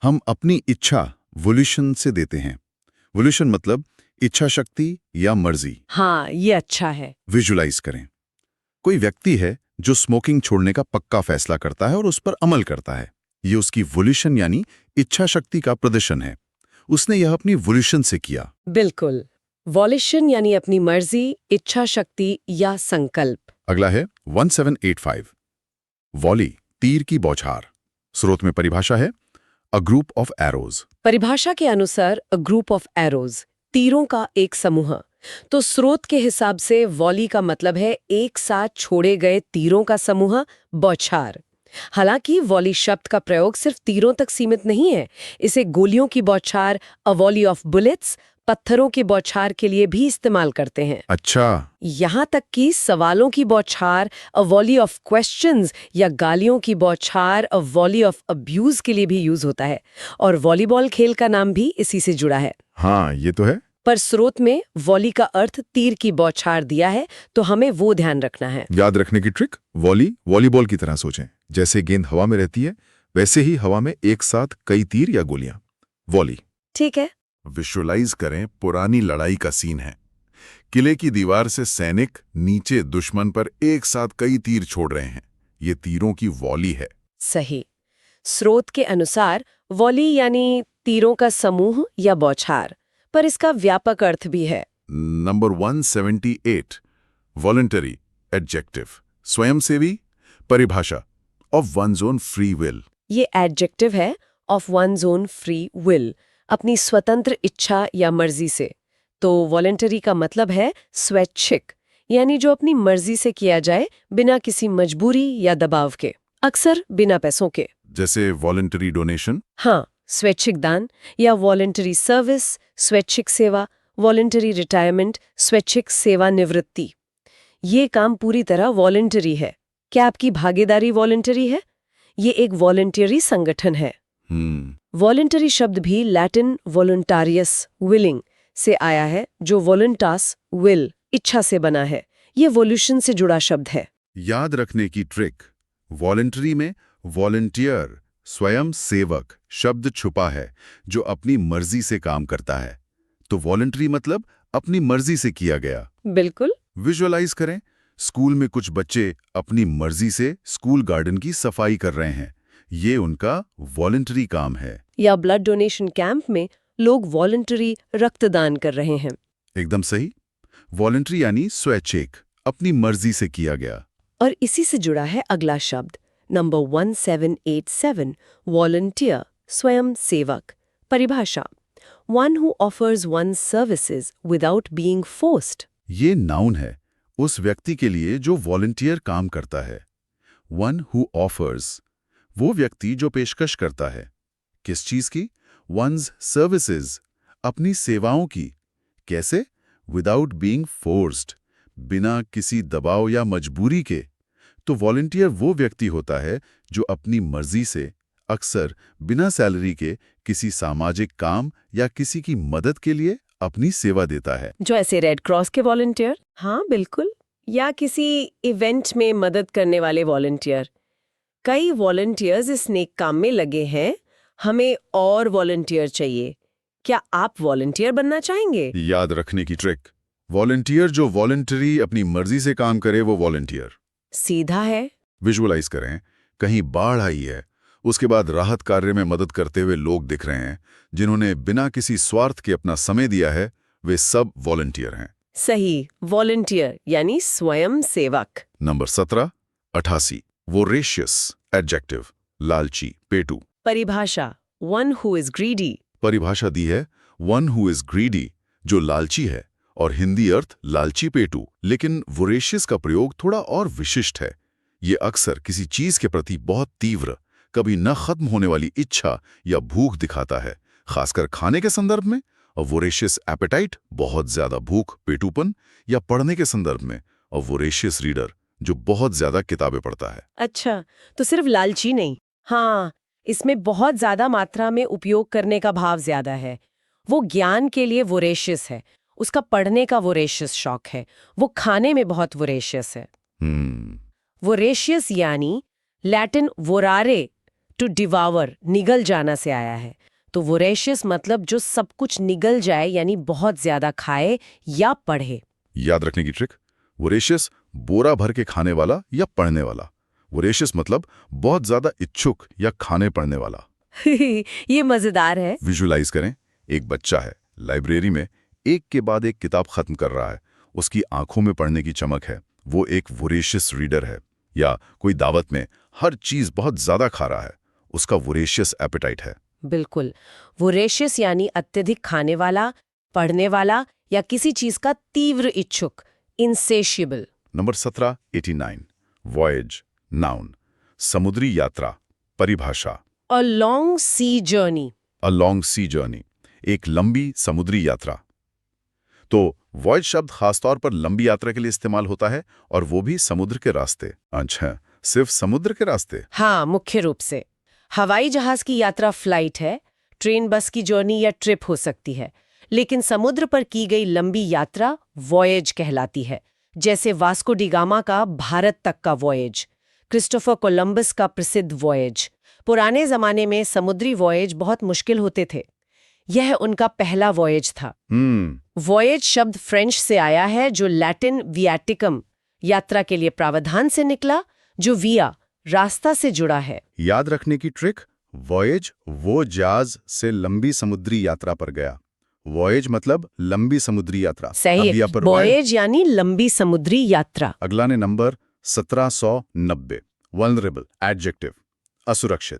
[SPEAKER 3] हम अपनी इच्छा वोल्यूशन से देते हैं। वोल्यूशन मतलब इच्छा शक्ति या मर्जी।
[SPEAKER 2] हाँ, ये अच्छा है।
[SPEAKER 3] विजुलाइज करें, कोई व्यक्ति है जो स्मोकिंग छोड़ने का पक्का फैसला करता है और उस पर अमल करता है। ये उसकी वोल्यूशन यानी इच्छा शक्ति का प्रदर्शन है। उसने यह अपनी वोल्यूशन से किया।
[SPEAKER 2] बिल्कुल। वॉलिशन यानी अपनी मर्जी, इच्छा शक्ति या संकल्प।
[SPEAKER 3] अगला है 1785, वॉली, तीर की बौछार। स्रोत में परिभाषा है, अ ग्रुप ऑफ एरोज।
[SPEAKER 2] परिभाषा के अनुसार अ ग्रुप ऑफ एरोज, तीरों का एक समूह। तो स्रोत के हिसाब से वॉली का मतलब है एक साथ छोड़े गए तीरों का समूह, बौछार। हालांकि वॉली शब्द का प्रयोग सिर्फ तीरों तक सीमित नहीं है। इसे गोलियों की बौछार, अ वॉली ऑफ बुलेट्स, पत्थरों की बौछार के लिए भी इस्तेमाल करते हैं।
[SPEAKER 3] अच्छा।
[SPEAKER 2] यहाँ तक कि सवालों की बौछार, अ वॉली ऑफ क्वेश्चंस, या गालियों की बौछार, अ वॉली ऑफ अब्यूज के लिए भी यूज होता है। और वॉलीबॉल खेल का नाम भी इसी से जुड़ा है।
[SPEAKER 3] हाँ, ये तो है।
[SPEAKER 2] पर स्रोत में वॉली का अर्थ तीर की बौछार दिया है, तो हमें वो ध्यान रखना है।
[SPEAKER 3] याद रखने की ट्रिक, वॉली वॉलीबॉल की तरह सोचें। जैसे गेंद हवा में रहती है, वैसे ही हवा में एक साथ कई तीर या गोलियां। वॉली।
[SPEAKER 2] ठीक है।
[SPEAKER 1] विजुअलाइज करें, पुरानी लड़ाई का सीन है। किले की दीवार से सैनिक नीचे दुश्मन पर एक साथ कई तीर छोड़ रहे हैं। ये तीरों की वॉली है।
[SPEAKER 2] सही। स्रोत के अनुसार वॉली यानी तीरों का समूह या बौछार, पर इसका व्यापक अर्थ भी है।
[SPEAKER 1] नंबर 178, वॉलंटरी, एडजेक्टिव, स्वयंसेवी। परिभाषा, of one's own free will.
[SPEAKER 2] ये एडजेक्टिव है, of one's own free will, अपनी स्वतंत्र इच्छा या मर्जी से। तो वॉलंटरी का मतलब है स्वैच्छिक, यानी जो अपनी मर्जी से किया जाए, बिना किसी मजबूरी या दबाव के, अक्सर बिना पैसों के।
[SPEAKER 1] जैसे वॉलंटरी डोनेशन।
[SPEAKER 2] हाँ, स्वैच्छिक दान, या वॉलंटरी सर्विस, स्वैच्छिक सेवा, वॉलंटरी रिटायरमेंट, स्वैच्छिक सेवानिवृत्ति। ये काम पूरी तरह वॉलंटरी है। क्या आपकी भागीदारी वॉलंटरी है? ये एक वॉलंटरी संगठन है। वॉलंटरी शब्द भी लैटिन वॉलंटारियस, विलिंग, से आया है, जो वॉलंटास, विल, इच्छा से बना है। ये वॉल्यूशन से जुड़ा शब्द है।
[SPEAKER 1] याद रखने की ट्रिक, वॉलंटरी में वॉलंटियर, स्वयं सेवक शब्द छुपा है, जो अपनी मर्जी से काम करता है। तो वॉलंटरी मतलब अपनी मर्जी से किया गया।
[SPEAKER 2] बिल्कुल।
[SPEAKER 1] विजुअलाइज करें, स्कूल में कुछ बच्चे अपनी मर्जी से स्कूल गार्डन की सफाई कर रहे हैं। ये उनका वॉलंटरी काम है।
[SPEAKER 2] या ब्लड डोनेशन कैंप में लोग वॉलंटरी रक्तदान कर रहे हैं।
[SPEAKER 1] एकदम सही। वॉलंटरी यानी स्वैच्छिक, अपनी मर्जी से किया गया।
[SPEAKER 2] और इसी से जुड़ा है अगला शब्द, नंबर 1787, वॉलंटियर, स्वयं सेवक। परिभाषा, one who offers one services without being forced.
[SPEAKER 1] ये नाउन है उस व्यक्ति के लिए जो वॉलंटियर काम करता है। वन हु ऑफर्स, वो व्यक्ति जो पेशकश करता है। किस चीज की? वंस सर्विसेज, अपनी सेवाओं की। कैसे? विदाउट बीइंग फोर्स्ड, बिना किसी दबाव या मजबूरी के। तो वॉलंटियर वो व्यक्ति होता है जो अपनी मर्जी से, अक्सर बिना सैलरी के, किसी सामाजिक काम या किसी की मदद के लिए अपनी सेवा देता है।
[SPEAKER 2] जो ऐसे रेड क्रॉस के वॉलंटियर, हाँ बिल्कुल, या किसी इवेंट में मदद करने वाले वॉलंटियर। कई वॉलंटियर्स इस नेक काम में लगे हैं, हमें और वॉलंटियर चाहिए। क्या आप वॉलंटियर बनना चाहेंगे?
[SPEAKER 1] याद रखने की ट्रिक, वॉलंटियर जो वॉलंटरी अपनी मर्जी से काम करे वो वॉलंटियर।
[SPEAKER 2] सीधा है।
[SPEAKER 1] विजुअलाइज करें, कहीं बाढ़ आई है, उसके बाद राहत कार्य में मदद करते हुए लोग दिख रहे हैं जिन्होंने बिना किसी स्वार्थ के अपना समय दिया है, वे सब वॉलंटियर हैं।
[SPEAKER 2] सही, वॉलंटियर यानी स्वयं सेवक।
[SPEAKER 1] नंबर 17, 88, वोरेशियस, एडजेक्टिव, लालची, पेटू।
[SPEAKER 2] परिभाषा, वन हु इज ग्रीडी।
[SPEAKER 1] परिभाषा दी है वन हु इज ग्रीडी, जो लालची है, और हिंदी अर्थ लालची पेटू। लेकिन वोरेशियस का प्रयोग थोड़ा और विशिष्ट है। ये अक्सर किसी चीज के प्रति बहुत तीव्र, कभी न खत्म होने वाली इच्छा या भूख दिखाता है, खासकर खाने के संदर्भ में। और वोरेशियस एपेटाइट, बहुत ज्यादा भूख, पेटूपन, या पढ़ने के संदर्भ में। और वोरेशियस रीडर, जो बहुत ज्यादा किताबें पढ़ता है।
[SPEAKER 2] अच्छा, तो सिर्फ लालची नहीं, हाँ, इसमें बहुत ज्यादा मात्रा में उपयोग करने का भाव ज्यादा है। वो ज्ञान के लिए वोरेशियस है, उसका पढ़ने का वोरेशियस शौक है, वो खाने में बहुत वोरेशियस है। वोरेशियस यानी लैटिन वोरारे, टू डिवावर, निगल जाना से आया है। तो वोरेशियस मतलब जो सब कुछ निगल जाए, यानी बहुत ज्यादा खाए या पढ़े।
[SPEAKER 1] याद रखने की ट्रिक, वोरेशियस बोरा भर के खाने वाला या पढ़ने वाला। वोरेशियस मतलब बहुत ज्यादा इच्छुक या खाने पढ़ने वाला।
[SPEAKER 2] ये मजेदार है।
[SPEAKER 1] विजुअलाइज करें, एक बच्चा है, लाइब्रेरी में एक के बाद एक किताब खत्म कर रहा है, उसकी आंखों में पढ़ने की चमक है, वो एक वोरेशियस रीडर है। या कोई दावत में हर चीज बहुत ज्यादा खा रहा है, उसका वोरेशियस एपेटाइट है।
[SPEAKER 2] बिल्कुल, वोरेशियस यानी अत्यधिक खाने वाला, पढ़ने वाला, या किसी चीज का तीव्र इच्छुक, इंसेशिएबल।
[SPEAKER 1] नंबर 17, 89, वॉयज, नाउन, समुद्री यात्रा। परिभाषा,
[SPEAKER 2] a long sea journey.
[SPEAKER 1] A long sea journey, एक लंबी समुद्री यात्रा। तो वॉयज शब्द खासतौर पर लंबी यात्रा के लिए इस्तेमाल होता है, और वो भी समुद्र के रास्ते। अच्छा, सिर्फ समुद्र के रास्ते?
[SPEAKER 2] हाँ, मुख्य रूप से। हवाई जहाज की यात्रा फ्लाइट है, ट्रेन बस की जर्नी या ट्रिप हो सकती है, लेकिन समुद्र पर की गई लंबी यात्रा वॉयज कहलाती है। जैसे वास्को डी गामा का भारत तक का वॉयज, क्रिस्टोफर कोलंबस का प्रसिद्ध वॉयज। पुराने जमाने में समुद्री वॉयज बहुत मुश्किल होते थे। यह उनका पहला वॉयज था। वॉयज शब्द फ्रेंच से आया है, जो लैटिन वियाटिकम, यात्रा के लिए प्रावधान से निकला, जो विया, रास्ता से जुड़ा है।
[SPEAKER 1] याद रखने की ट्रिक, वॉयज वो जहाज से लंबी समुद्री यात्रा पर गया। वॉयज मतलब लंबी समुद्री यात्रा।
[SPEAKER 2] सही, वॉयज यानी लंबी समुद्री यात्रा।
[SPEAKER 1] अगला ने नंबर 1790, वल्नरेबल, एडजेक्टिव, असुरक्षित।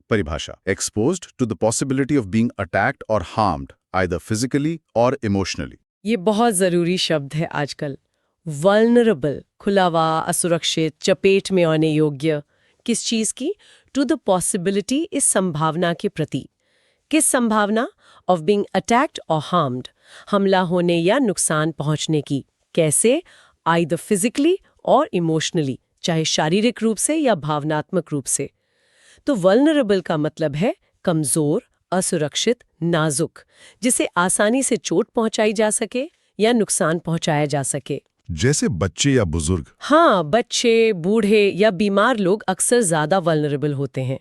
[SPEAKER 1] परिभाषा, exposed to the possibility of being attacked or harmed, either physically or emotionally.
[SPEAKER 2] ये बहुत जरूरी शब्द है आजकल। वल्नरेबल, खुला हुआ, असुरक्षित, चपेट में आने योग्य। किस चीज की? टू द पॉसिबिलिटी, इस संभावना के प्रति। किस संभावना? Of being attacked or harmed, हमला होने या नुकसान पहुंचने की। कैसे? आइदर फिजिकली और इमोशनली, चाहे शारीरिक रूप से या भावनात्मक रूप से। तो वल्नरेबल का मतलब है कमजोर, असुरक्षित, नाजुक, जिसे आसानी से चोट पहुंचाई जा सके या नुकसान पहुंचाया जा सके।
[SPEAKER 1] जैसे बच्चे या बुजुर्ग।
[SPEAKER 2] हाँ, बच्चे, बूढ़े या बीमार लोग अक्सर ज्यादा वल्नरेबल होते हैं।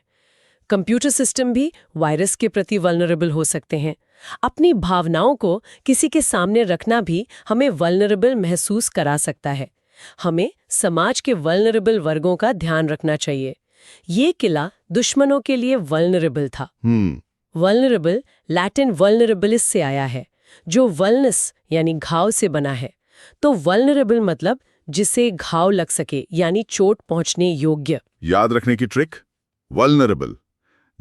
[SPEAKER 2] कंप्यूटर सिस्टम भी वायरस के प्रति वल्नरेबल हो सकते हैं। अपनी भावनाओं को किसी के सामने रखना भी हमें वल्नरेबल महसूस करा सकता है। हमें समाज के वल्नरेबल वर्गों का ध्यान रखना चाहिए। ये किला दुश्मनों के लिए वल्नरेबल था। वल्नरेबल लैटिन वल्नरेबलिस से आया है, जो वल्नस यानी घाव से बना है। तो वल्नरेबल मतलब जिसे घाव लग सके, यानी चोट पहुंचने योग्य।
[SPEAKER 1] याद रखने की ट्रिक, वल्नरेबल,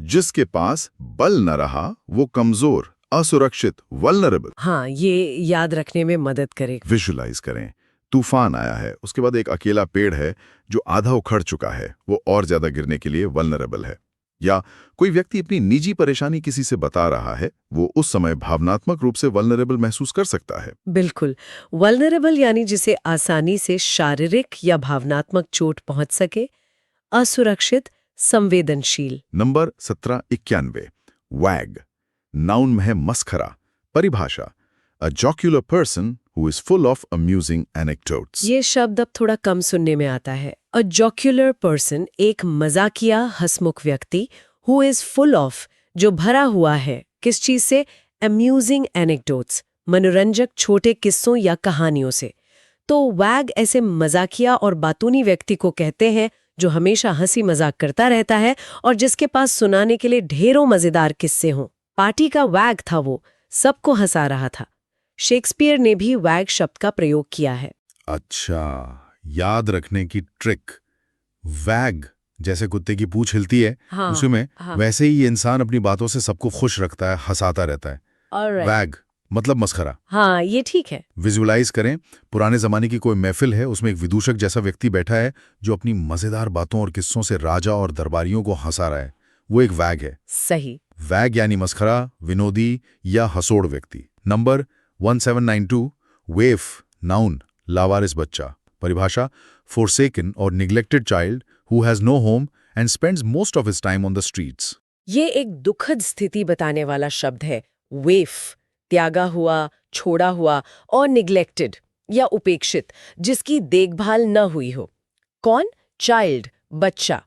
[SPEAKER 1] जिसके पास बल न रहा वो कमजोर, असुरक्षित, वल्नरेबल।
[SPEAKER 2] हाँ, ये याद रखने में मदद करेगा।
[SPEAKER 1] विजुअलाइज करें, तूफान आया है, उसके बाद एक अकेला पेड़ है जो आधा उखड़ चुका है, वो और ज्यादा गिरने के लिए वल्नरेबल है। या कोई व्यक्ति अपनी निजी परेशानी किसी से बता रहा है, वो उस समय भावनात्मक रूप से वल्नरेबल महसूस कर सकता है।
[SPEAKER 2] बिल्कुल। वल्नरेबल यानी जिसे आसानी से शारीरिक या भावनात्मक चोट पहुंच सके, असुरक्षित, संवेदनशील।
[SPEAKER 1] नंबर 1791, वैग। नाउन में है मस्खरा। परिभाषा, a jocular person who is full of amusing anecdotes.
[SPEAKER 2] ये शब्द अब थोड़ा कम सुनने में आता है। अ जॉक्यूलर पर्सन, एक मजाकिया हंसमुख व्यक्ति, हु इज फुल ऑफ, जो भरा हुआ है, किस चीज से? अम्यूजिंग एनेक्डोट्स, मनोरंजक छोटे किस्सों या कहानियों से। तो वैग ऐसे मजाकिया और बातूनी व्यक्ति को कहते हैं जो हमेशा हंसी मजाक करता रहता है और जिसके पास सुनाने के लिए ढेरों मजेदार किस्से हों। पार्टी का वैग था वो, सबको हंसा रहा था। शेक्सपियर ने भी वैग शब्द का प्रयोग किया है।
[SPEAKER 1] अच्छा, याद रखने की ट्रिक। वैग जैसे कुत्ते की पूंछ हिलती है,
[SPEAKER 2] हाँ,
[SPEAKER 1] उसी में
[SPEAKER 2] हाँ।
[SPEAKER 1] वैसे ही ये इंसान अपनी बातों से सबको खुश रखता है, हंसाता रहता है।
[SPEAKER 2] Alright.
[SPEAKER 1] वैग मतलब मस्खरा।
[SPEAKER 2] हाँ, ये ठीक है।
[SPEAKER 1] विजुअलाइज करें, पुराने जमाने की कोई महफिल है, उसमें एक विदूषक जैसा व्यक्ति बैठा है जो अपनी मजेदार बातों और किस्सों से राजा और दरबारियों को हंसा रहा है। वो एक वैग है।
[SPEAKER 2] सही।
[SPEAKER 1] वैग यानी मस्खरा, विनोदी या हंसोड़ व्यक्ति। नंबर 1792, वेफ। नाउन, लावारिस बच्चा। परिभाषा, forsaken और neglected child who has no home and spends most of his time on the streets.
[SPEAKER 2] ये एक दुखद स्थिति बताने वाला शब्द है। वेफ, त्यागा हुआ, छोड़ा हुआ, और निग्लेक्टेड या उपेक्षित, जिसकी देखभाल न हुई हो। कौन? चाइल्ड, बच्चा।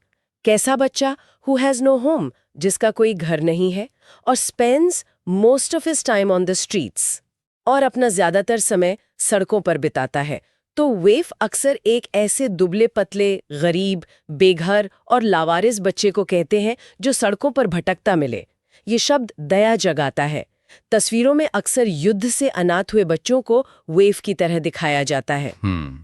[SPEAKER 2] कैसा बच्चा? हु हैज नो होम, जिसका कोई घर नहीं है, और spends most of his time on the streets, और अपना ज्यादातर समय सड़कों पर बिताता है। तो वेफ अक्सर एक ऐसे दुबले पतले, गरीब, बेघर और लावारिस बच्चे को कहते हैं जो सड़कों पर भटकता मिले। ये शब्द दया जगाता है। तस्वीरों में अक्सर युद्ध से अनाथ हुए बच्चों को वेफ की तरह दिखाया जाता है।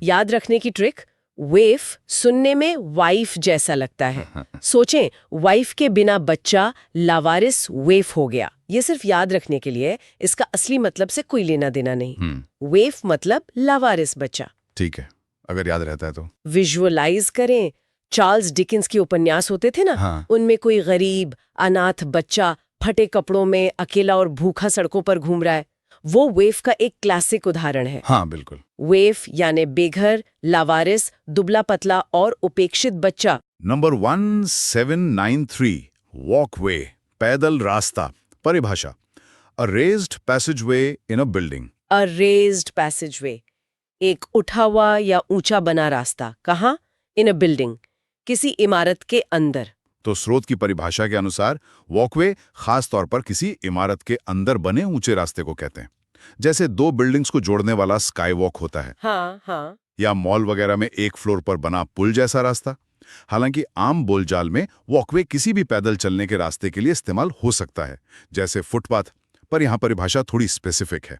[SPEAKER 2] याद रखने की ट्रिक, वेफ सुनने में वाइफ जैसा लगता है। सोचें, वाइफ के बिना बच्चा लावारिस वेफ हो गया। ये सिर्फ याद रखने के लिए, इसका असली मतलब से कोई लेना देना नहीं। वेफ मतलब लावारिस बच्चा।
[SPEAKER 1] ठीक है, अगर याद रहता है तो।
[SPEAKER 2] विजुअलाइज करें, चार्ल्स डिकेंस के उपन्यास होते थे ना,
[SPEAKER 1] हाँ।
[SPEAKER 2] उनमें कोई गरीब अनाथ बच्चा फटे कपड़ों में अकेला और भूखा सड़कों पर घूम रहा है। वो वेफ का एक क्लासिक उदाहरण है।
[SPEAKER 1] हाँ, बिल्कुल।
[SPEAKER 2] वेफ यानी बेघर, लावारिस, दुबला पतला और उपेक्षित बच्चा।
[SPEAKER 1] नंबर 1793, वॉकवे, पैदल रास्ता। परिभाषा, अ रेज्ड पैसेजवे इन अ बिल्डिंग।
[SPEAKER 2] अ रेज्ड पैसेजवे, एक उठा हुआ या ऊंचा बना रास्ता। कहाँ? इन अ बिल्डिंग, किसी इमारत के अंदर।
[SPEAKER 1] तो स्रोत की परिभाषा के अनुसार वॉकवे खास तौर पर किसी इमारत के अंदर बने ऊंचे रास्ते को कहते हैं। जैसे दो बिल्डिंग्स को जोड़ने वाला स्काई वॉक होता है,
[SPEAKER 2] हाँ, हाँ।
[SPEAKER 1] या मॉल वगैरह में एक फ्लोर पर बना पुल जैसा रास्ता। हालांकि आम बोलचाल में वॉकवे किसी भी पैदल चलने के रास्ते के लिए इस्तेमाल हो सकता है, जैसे फुटपाथ, पर यहां परिभाषा थोड़ी स्पेसिफिक है।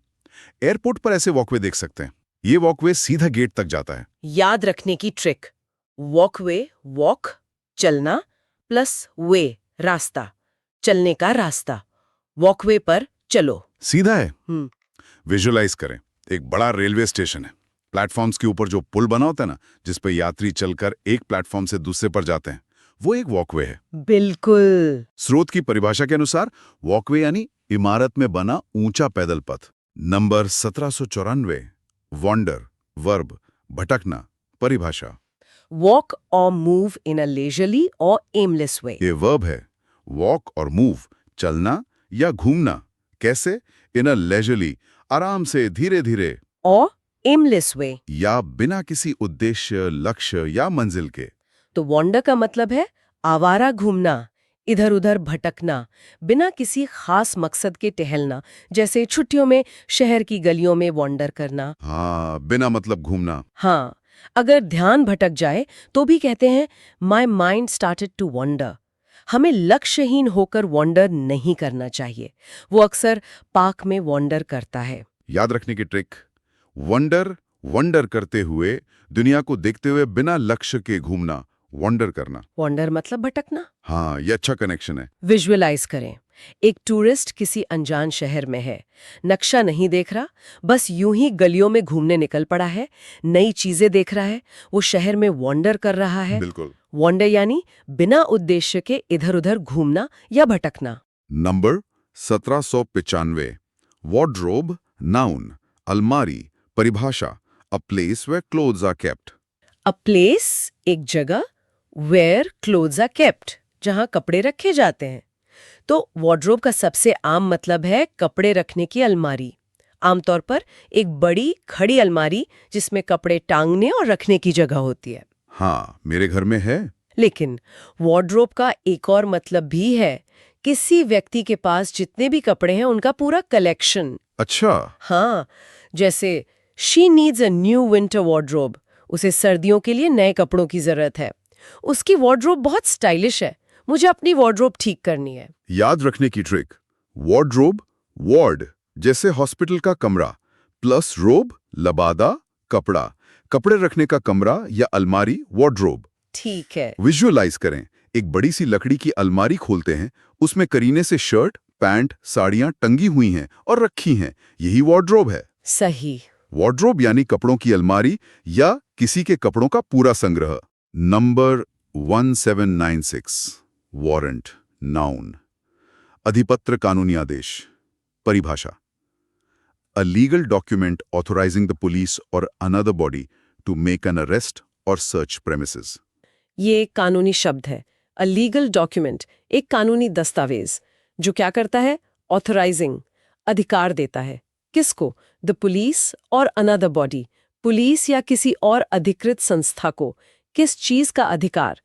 [SPEAKER 1] एयरपोर्ट पर ऐसे वॉकवे देख सकते हैं। ये वॉकवे सीधा गेट तक जाता है।
[SPEAKER 2] याद रखने की ट्रिक, वॉकवे, वॉक चलना, प्लस वे रास्ता, चलने का रास्ता। वॉकवे पर चलो।
[SPEAKER 1] सीधा है। विजुअलाइज करें, एक बड़ा रेलवे स्टेशन है। प्लेटफॉर्म्स के ऊपर जो पुल बना होता है ना, जिस पर यात्री चलकर एक प्लेटफॉर्म से दूसरे पर जाते हैं, वो एक वॉकवे है।
[SPEAKER 2] बिल्कुल।
[SPEAKER 1] स्रोत की परिभाषा के अनुसार वॉकवे यानी इमारत में बना ऊंचा पैदल पथ। नंबर 1794, वॉन्डर, वर्ब, भटकना। परिभाषा,
[SPEAKER 2] वॉक और मूव इन अ लेजरली और एमलेस वे।
[SPEAKER 1] ये वर्ब है। वॉक और मूव, चलना या घूमना। कैसे? इन अ लेजरली, आराम से, धीरे धीरे।
[SPEAKER 2] और एमलेस वे,
[SPEAKER 1] या बिना किसी उद्देश्य, लक्ष्य या मंजिल के।
[SPEAKER 2] तो वॉन्डर का मतलब है आवारा घूमना, इधर उधर भटकना, बिना किसी खास मकसद के टहलना। जैसे छुट्टियों में शहर की गलियों में वॉन्डर करना।
[SPEAKER 1] हाँ, बिना मतलब घूमना।
[SPEAKER 2] हाँ, अगर ध्यान भटक जाए तो भी कहते हैं my mind started to wander. हमें लक्ष्यहीन होकर वॉन्डर नहीं करना चाहिए। वो अक्सर पार्क में वॉन्डर करता है।
[SPEAKER 1] याद रखने की ट्रिक, वंडर करते हुए, दुनिया को देखते हुए बिना लक्ष्य के घूमना, वंडर करना।
[SPEAKER 2] वॉन्डर मतलब भटकना।
[SPEAKER 1] हाँ, ये अच्छा कनेक्शन है।
[SPEAKER 2] विजुअलाइज करें, एक टूरिस्ट किसी अनजान शहर में है, नक्शा नहीं देख रहा, बस यूं ही गलियों में घूमने निकल पड़ा है, नई चीजें देख रहा है, वो शहर में वॉन्डर कर रहा है।
[SPEAKER 1] बिल्कुल।
[SPEAKER 2] वॉन्डर यानी बिना उद्देश्य के इधर-उधर घूमना या भटकना।
[SPEAKER 1] नंबर 1795। वॉर्डरोब, नाउन, अलमारी, परिभाषा, a place where clothes are kept.
[SPEAKER 2] A place एक जगह, वेयर क्लोथ्स आर केप्ट जहां कपड़े रखे जाते हैं। तो वार्डरोब का सबसे आम मतलब है कपड़े रखने की अलमारी। आमतौर पर एक बड़ी खड़ी अलमारी जिसमें कपड़े टांगने और रखने की जगह होती है।
[SPEAKER 1] हाँ, मेरे घर में है।
[SPEAKER 2] लेकिन वार्डरोब का एक और मतलब भी है, किसी व्यक्ति के पास जितने भी कपड़े हैं उनका पूरा कलेक्शन।
[SPEAKER 1] अच्छा।
[SPEAKER 2] हाँ, जैसे she needs a new winter wardrobe, उसे सर्दियों के लिए नए कपड़ों की जरूरत है। उसकी वार्डरोब बहुत स्टाइलिश है, मुझे अपनी वार्डरोब ठीक करनी है।
[SPEAKER 1] याद रखने की ट्रिक, वॉर्डरोब, वार्ड जैसे हॉस्पिटल का कमरा, प्लस रोब, लबादा, कपड़ा, कपड़े रखने का कमरा या अलमारी, वॉर्डरोब।
[SPEAKER 2] ठीक है।
[SPEAKER 1] विजुअलाइज करें, एक बड़ी सी लकड़ी की अलमारी खोलते हैं, उसमें करीने से शर्ट, पैंट, साड़ियां टंगी हुई हैं और रखी हैं, यही वॉर्डरोब है।
[SPEAKER 2] सही।
[SPEAKER 1] वॉर्डरोब यानी कपड़ों की अलमारी या किसी के कपड़ों का पूरा संग्रह। नंबर 1796। वारंट, नाउन, अधिपत्र कानूनी आदेश। परिभाषा, a legal document authorizing the police or another body to make an arrest or search premises.
[SPEAKER 2] ये एक कानूनी शब्द है। अ लीगल डॉक्यूमेंट एक कानूनी दस्तावेज जो क्या करता है? ऑथराइजिंग, अधिकार देता है। किसको? द पुलिस और अनदर बॉडी, पुलिस या किसी और अधिकृत संस्था को। किस चीज का अधिकार?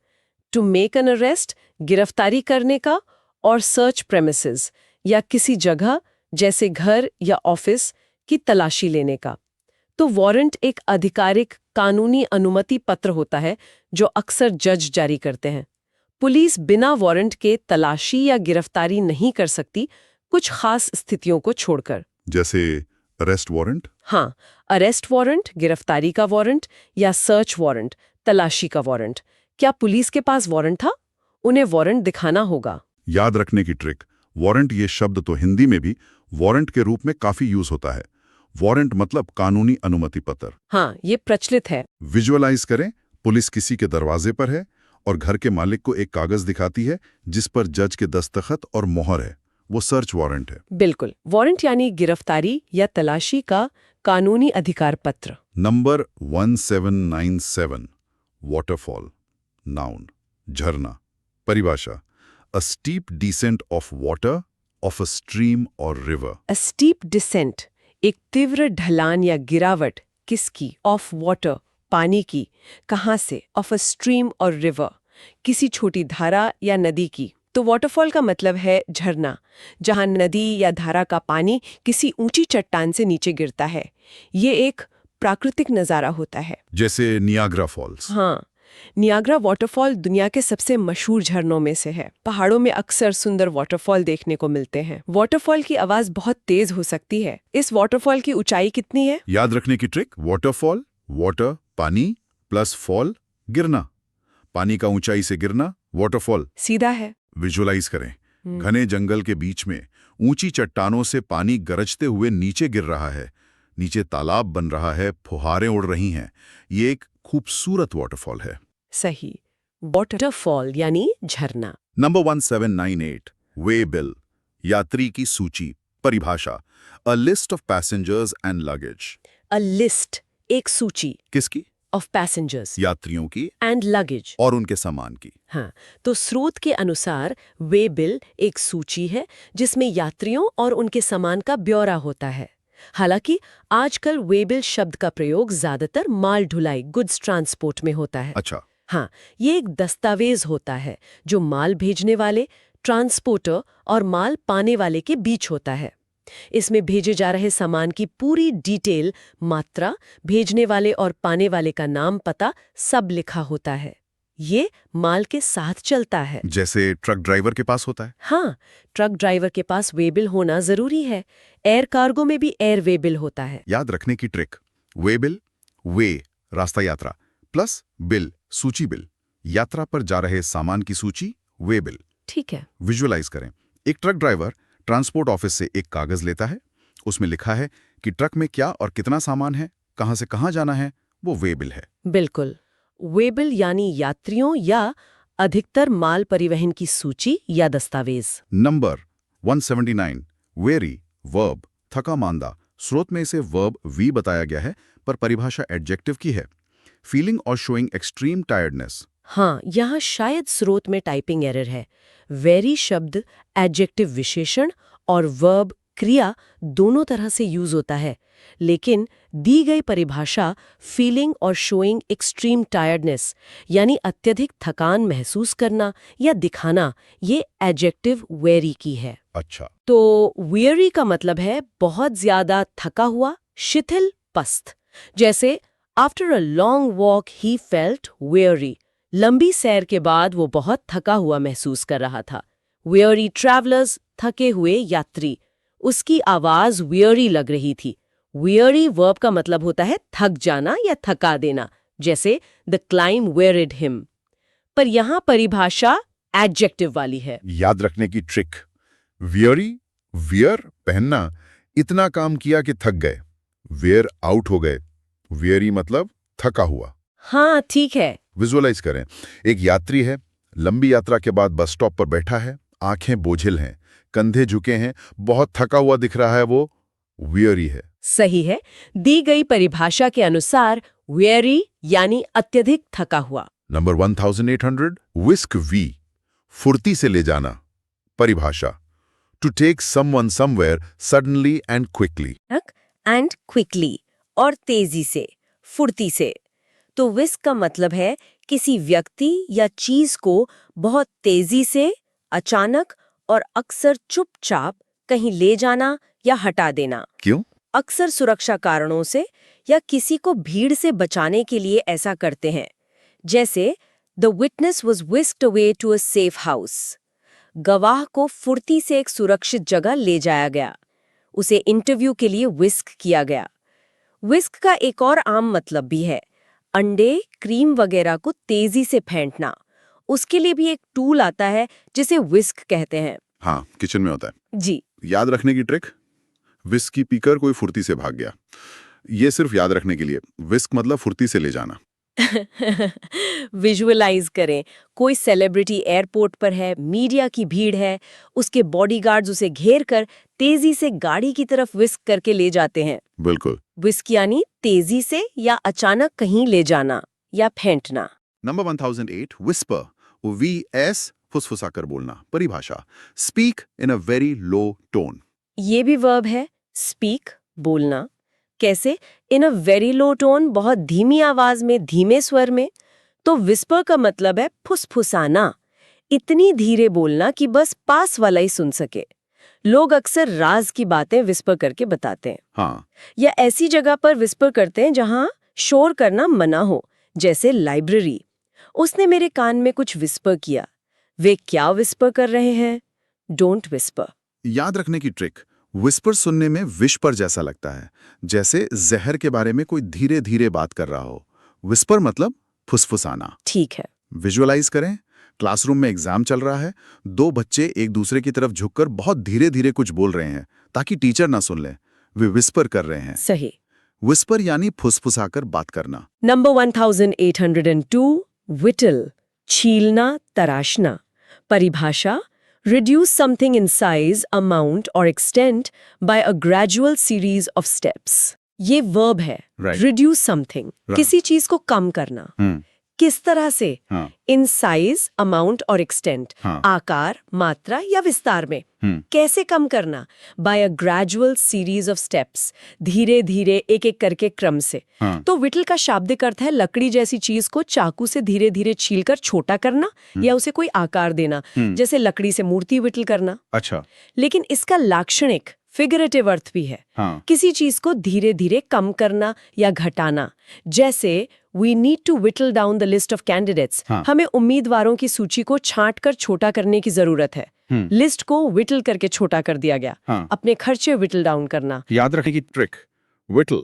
[SPEAKER 2] टू मेक एन अरेस्ट, गिरफ्तारी करने का, और सर्च प्रेमिसेस या किसी जगह जैसे घर या ऑफिस की तलाशी लेने का। तो वारंट एक आधिकारिक कानूनी अनुमति पत्र होता है जो अक्सर जज जारी करते हैं। पुलिस बिना वारंट के तलाशी या गिरफ्तारी नहीं कर सकती, कुछ खास स्थितियों को छोड़कर।
[SPEAKER 1] जैसे अरेस्ट वारंट?
[SPEAKER 2] हाँ, अरेस्ट वारंट, गिरफ्तारी का वारंट या सर्च वारंट, तलाशी का वारंट। क्या पुलिस के पास वारंट था? उन्हें वारंट दिखाना होगा।
[SPEAKER 1] याद रखने की ट्रिक, वारंट ये शब्द तो हिंदी में भी वारंट के रूप में काफी यूज होता है। वारंट मतलब कानूनी अनुमति पत्र।
[SPEAKER 2] हाँ, ये प्रचलित है।
[SPEAKER 1] विजुअलाइज करें, पुलिस किसी के दरवाजे पर है और घर के मालिक को एक कागज दिखाती है जिस पर जज के दस्तखत और मोहर है, वो सर्च वारंट है।
[SPEAKER 2] बिल्कुल, वारंट यानी गिरफ्तारी या तलाशी का कानूनी अधिकार पत्र।
[SPEAKER 1] नंबर 1797। वाटरफॉल, नाउन, झरना। परिभाषा, a steep descent of water of a stream or river.
[SPEAKER 2] A steep descent एक तीव्र ढलान या गिरावट, किसकी? ऑफ वाटर, पानी की। कहाँ से? ऑफ अ स्ट्रीम और रिवर, किसी छोटी धारा या नदी की। तो वाटरफॉल का मतलब है झरना, जहाँ नदी या धारा का पानी किसी ऊंची चट्टान से नीचे गिरता है। ये एक प्राकृतिक नज़ारा होता है,
[SPEAKER 1] जैसे नियाग्रा फॉल्स।
[SPEAKER 2] हाँ, नियाग्रा वाटरफॉल दुनिया के सबसे मशहूर झरनों में से है। पहाड़ों में अक्सर सुंदर वाटरफॉल देखने को मिलते हैं। वाटरफॉल की आवाज बहुत तेज हो सकती है। इस वाटरफॉल की ऊंचाई कितनी है?
[SPEAKER 1] याद रखने की ट्रिक, वाटरफॉल, वाटर पानी, प्लस फॉल गिरना। पानी का ऊंचाई से गिरना, वाटरफॉल।
[SPEAKER 2] सीधा है।
[SPEAKER 1] विजुअलाइज करें, घने जंगल के बीच में ऊंची चट्टानों से पानी गरजते हुए नीचे गिर रहा है, नीचे तालाब बन रहा है, फुहारें उड़ रही हैं। ये एक खूबसूरत वाटरफॉल है।
[SPEAKER 2] सही, वाटरफॉल यानी झरना।
[SPEAKER 1] नंबर 1798। वे बिल, यात्री की सूची। परिभाषा, a list of passengers and luggage.
[SPEAKER 2] A list एक सूची
[SPEAKER 1] किसकी?
[SPEAKER 2] ऑफ पैसेंजर्स
[SPEAKER 1] यात्रियों की
[SPEAKER 2] एंड लगेज
[SPEAKER 1] और उनके सामान की।
[SPEAKER 2] हाँ, तो स्रोत के अनुसार वे बिल एक सूची है जिसमें यात्रियों और उनके सामान का ब्यौरा होता है। हालांकि आजकल वे बिल शब्द का प्रयोग ज्यादातर माल ढुलाई, गुड्स ट्रांसपोर्ट में होता है।
[SPEAKER 1] अच्छा।
[SPEAKER 2] हाँ, ये एक दस्तावेज होता है जो माल भेजने वाले, ट्रांसपोर्टर और माल पाने वाले के बीच होता है। इसमें भेजे जा रहे सामान की पूरी डिटेल, मात्रा, भेजने वाले और पाने वाले का नाम, पता सब लिखा होता है। ये माल के साथ चलता है।
[SPEAKER 1] जैसे ट्रक ड्राइवर के पास होता है।
[SPEAKER 2] हाँ, ट्रक ड्राइवर के पास वे बिल होना जरूरी है। एयर कार्गो में भी एयर वे बिल होता है।
[SPEAKER 1] याद रखने की ट्रिक, वे बिल, वे रास्ता यात्रा, प्लस बिल सूची बिल, यात्रा पर जा रहे सामान की सूची, वे बिल।
[SPEAKER 2] ठीक है।
[SPEAKER 1] विजुअलाइज करें, एक ट्रक ड्राइवर ट्रांसपोर्ट ऑफिस से एक कागज लेता है, उसमें लिखा है कि ट्रक में क्या और कितना सामान है, कहां से कहां जाना है, वो वे बिल है।
[SPEAKER 2] बिल्कुल। वेबिल यानी यात्रियों या अधिकतर माल परिवहन की सूची या दस्तावेज।
[SPEAKER 1] नंबर 179 वेरी वर्ब थका मांदा। स्रोत में इसे वर्ब वी बताया गया है, पर परिभाषा एडजेक्टिव की है। फीलिंग और शोइंग एक्सट्रीम टायर्डनेस।
[SPEAKER 2] हाँ, यहाँ शायद स्रोत में टाइपिंग एरर है। वेरी शब्द एडजेक्टिव विशेषण और वर्ब क्रिया दोनों तरह से यूज होता है, लेकिन दी गई परिभाषा फीलिंग और शोइंग एक्सट्रीम टायर्डनेस यानी अत्यधिक थकान महसूस करना या दिखाना, ये एडजेक्टिव वेरी की है।
[SPEAKER 1] अच्छा,
[SPEAKER 2] तो weary का मतलब है बहुत ज्यादा थका हुआ, शिथिल, पस्त। जैसे after a long walk he felt weary। लंबी सैर के बाद वो बहुत थका हुआ महसूस कर रहा था। weary travelers थके हुए यात्री। उसकी आवाज weary लग रही थी। weary वर्ब का मतलब होता है थक जाना या थका देना, जैसे the climb wearied him। पर यहाँ परिभाषा एडजेक्टिव वाली है।
[SPEAKER 1] याद रखने की ट्रिक। वियरी, वियर पहनना, इतना काम किया कि थक गए। वेयर आउट हो गए। वियरी मतलब थका हुआ।
[SPEAKER 2] हाँ, ठीक है।
[SPEAKER 1] विजुअलाइज करें, एक यात्री है, लंबी यात्रा के बाद बस स्टॉप पर बैठा है, आंखें बोझिल हैं, कंधे झुके हैं, बहुत थका हुआ दिख रहा है, वो वियरी है।
[SPEAKER 2] सही है। दी गई परिभाषा के अनुसार weary यानी अत्यधिक थका हुआ।
[SPEAKER 1] नंबर 1800 विस्क वी फुर्ती से ले जाना। परिभाषा to take someone somewhere suddenly and quickly.
[SPEAKER 2] And quickly और तेजी से, फुर्ती से। तो विस्क का मतलब है किसी व्यक्ति या चीज को बहुत तेजी से, अचानक और अक्सर चुपचाप कहीं ले जाना या हटा देना।
[SPEAKER 1] क्यों?
[SPEAKER 2] अक्सर सुरक्षा कारणों से या किसी को भीड़ से बचाने के लिए ऐसा करते हैं। जैसे the witness was whisked away to a safe house. गवाह को फुर्ती से एक सुरक्षित जगह ले जाया गया। उसे इंटरव्यू के लिए विस्क किया गया। विस्क का एक और आम मतलब भी है अंडे, क्रीम वगैरह को तेजी से फेंटना। उसके लिए भी एक टूल आता है जिसे विस्क कहते हैं।
[SPEAKER 1] हाँ, किचन में होता है।
[SPEAKER 2] जी।
[SPEAKER 1] याद रखने की ट्रिक, विस्की पीकर कोई फुर्ती से भाग गया। ये सिर्फ याद रखने के लिए। विस्क मतलब फुर्ती से ले जाना।
[SPEAKER 2] विजुअलाइज करें, कोई सेलिब्रिटी एयरपोर्ट पर है, मीडिया की भीड़ है, उसके बॉडीगार्ड्स उसे घेर कर तेजी से गाड़ी की तरफ विस्क करके ले जाते हैं।
[SPEAKER 1] बिल्कुल।
[SPEAKER 2] विस्क यानी तेजी से या अचानक कहीं ले जाना या फेंटना।
[SPEAKER 1] नंबर 1008 विस्पर VS फुसफुसाकर बोलना। परिभाषा speak in a very low tone.
[SPEAKER 2] ये भी वर्ब है, स्पीक बोलना। कैसे? इन अ वेरी लो टोन, बहुत धीमी आवाज में, धीमे स्वर में। तो विस्पर का मतलब है फुसफुसाना, इतनी धीरे बोलना कि बस पास वाला ही सुन सके। लोग अक्सर राज की बातें विस्पर करके बताते हैं।
[SPEAKER 1] हाँ,
[SPEAKER 2] या ऐसी जगह पर विस्पर करते हैं जहां शोर करना मना हो, जैसे लाइब्रेरी। उसने मेरे कान में कुछ विस्पर किया। वे क्या विस्पर कर रहे हैं? Don't whisper.
[SPEAKER 1] याद रखने की ट्रिक, विस्पर सुनने में विस्पर जैसा लगता है, जैसे जहर के बारे में कोई धीरे धीरे बात कर रहा हो। विस्पर मतलब फुसफुसाना।
[SPEAKER 2] ठीक है।
[SPEAKER 1] विजुअलाइज करें, क्लासरूम में एग्जाम चल रहा है, दो बच्चे एक दूसरे की तरफ झुककर बहुत धीरे धीरे कुछ बोल रहे हैं ताकि टीचर ना सुन ले। वे विस्पर कर रहे हैं।
[SPEAKER 2] सही।
[SPEAKER 1] विस्पर यानी फुसफुसाकर बात करना।
[SPEAKER 2] नंबर 1802 विटल, छीलना, तराशना। परिभाषा reduce something in size, amount or extent by a gradual series of steps। ये verb है।
[SPEAKER 1] Right.
[SPEAKER 2] reduce something,
[SPEAKER 1] Right.
[SPEAKER 2] किसी चीज को कम करना। किस तरह से?
[SPEAKER 1] हाँ।
[SPEAKER 2] In size, amount or extent,
[SPEAKER 1] हाँ।
[SPEAKER 2] आकार, मात्रा या विस्तार में। कैसे कम करना? By a gradual series of steps, धीरे धीरे एक एक करके क्रम से।
[SPEAKER 1] हाँ।
[SPEAKER 2] तो विटल का शाब्दिक अर्थ है लकड़ी जैसी चीज को चाकू से धीरे धीरे छीलकर छोटा करना या उसे कोई आकार देना, जैसे लकड़ी से मूर्ति विटल करना।
[SPEAKER 1] अच्छा।
[SPEAKER 2] लेकिन इसका लाक्षणिक फिगरेटिव अर्थ भी है।
[SPEAKER 1] हाँ।
[SPEAKER 2] किसी चीज को धीरे धीरे कम करना या घटाना, जैसे we need to whittle down the list of candidates. हमें उम्मीदवारों की सूची को छांट कर छोटा करने की जरूरत है। लिस्ट को विटल करके छोटा कर दिया गया। अपने खर्चे विटल डाउन करना।
[SPEAKER 1] याद रखने की trick, whittle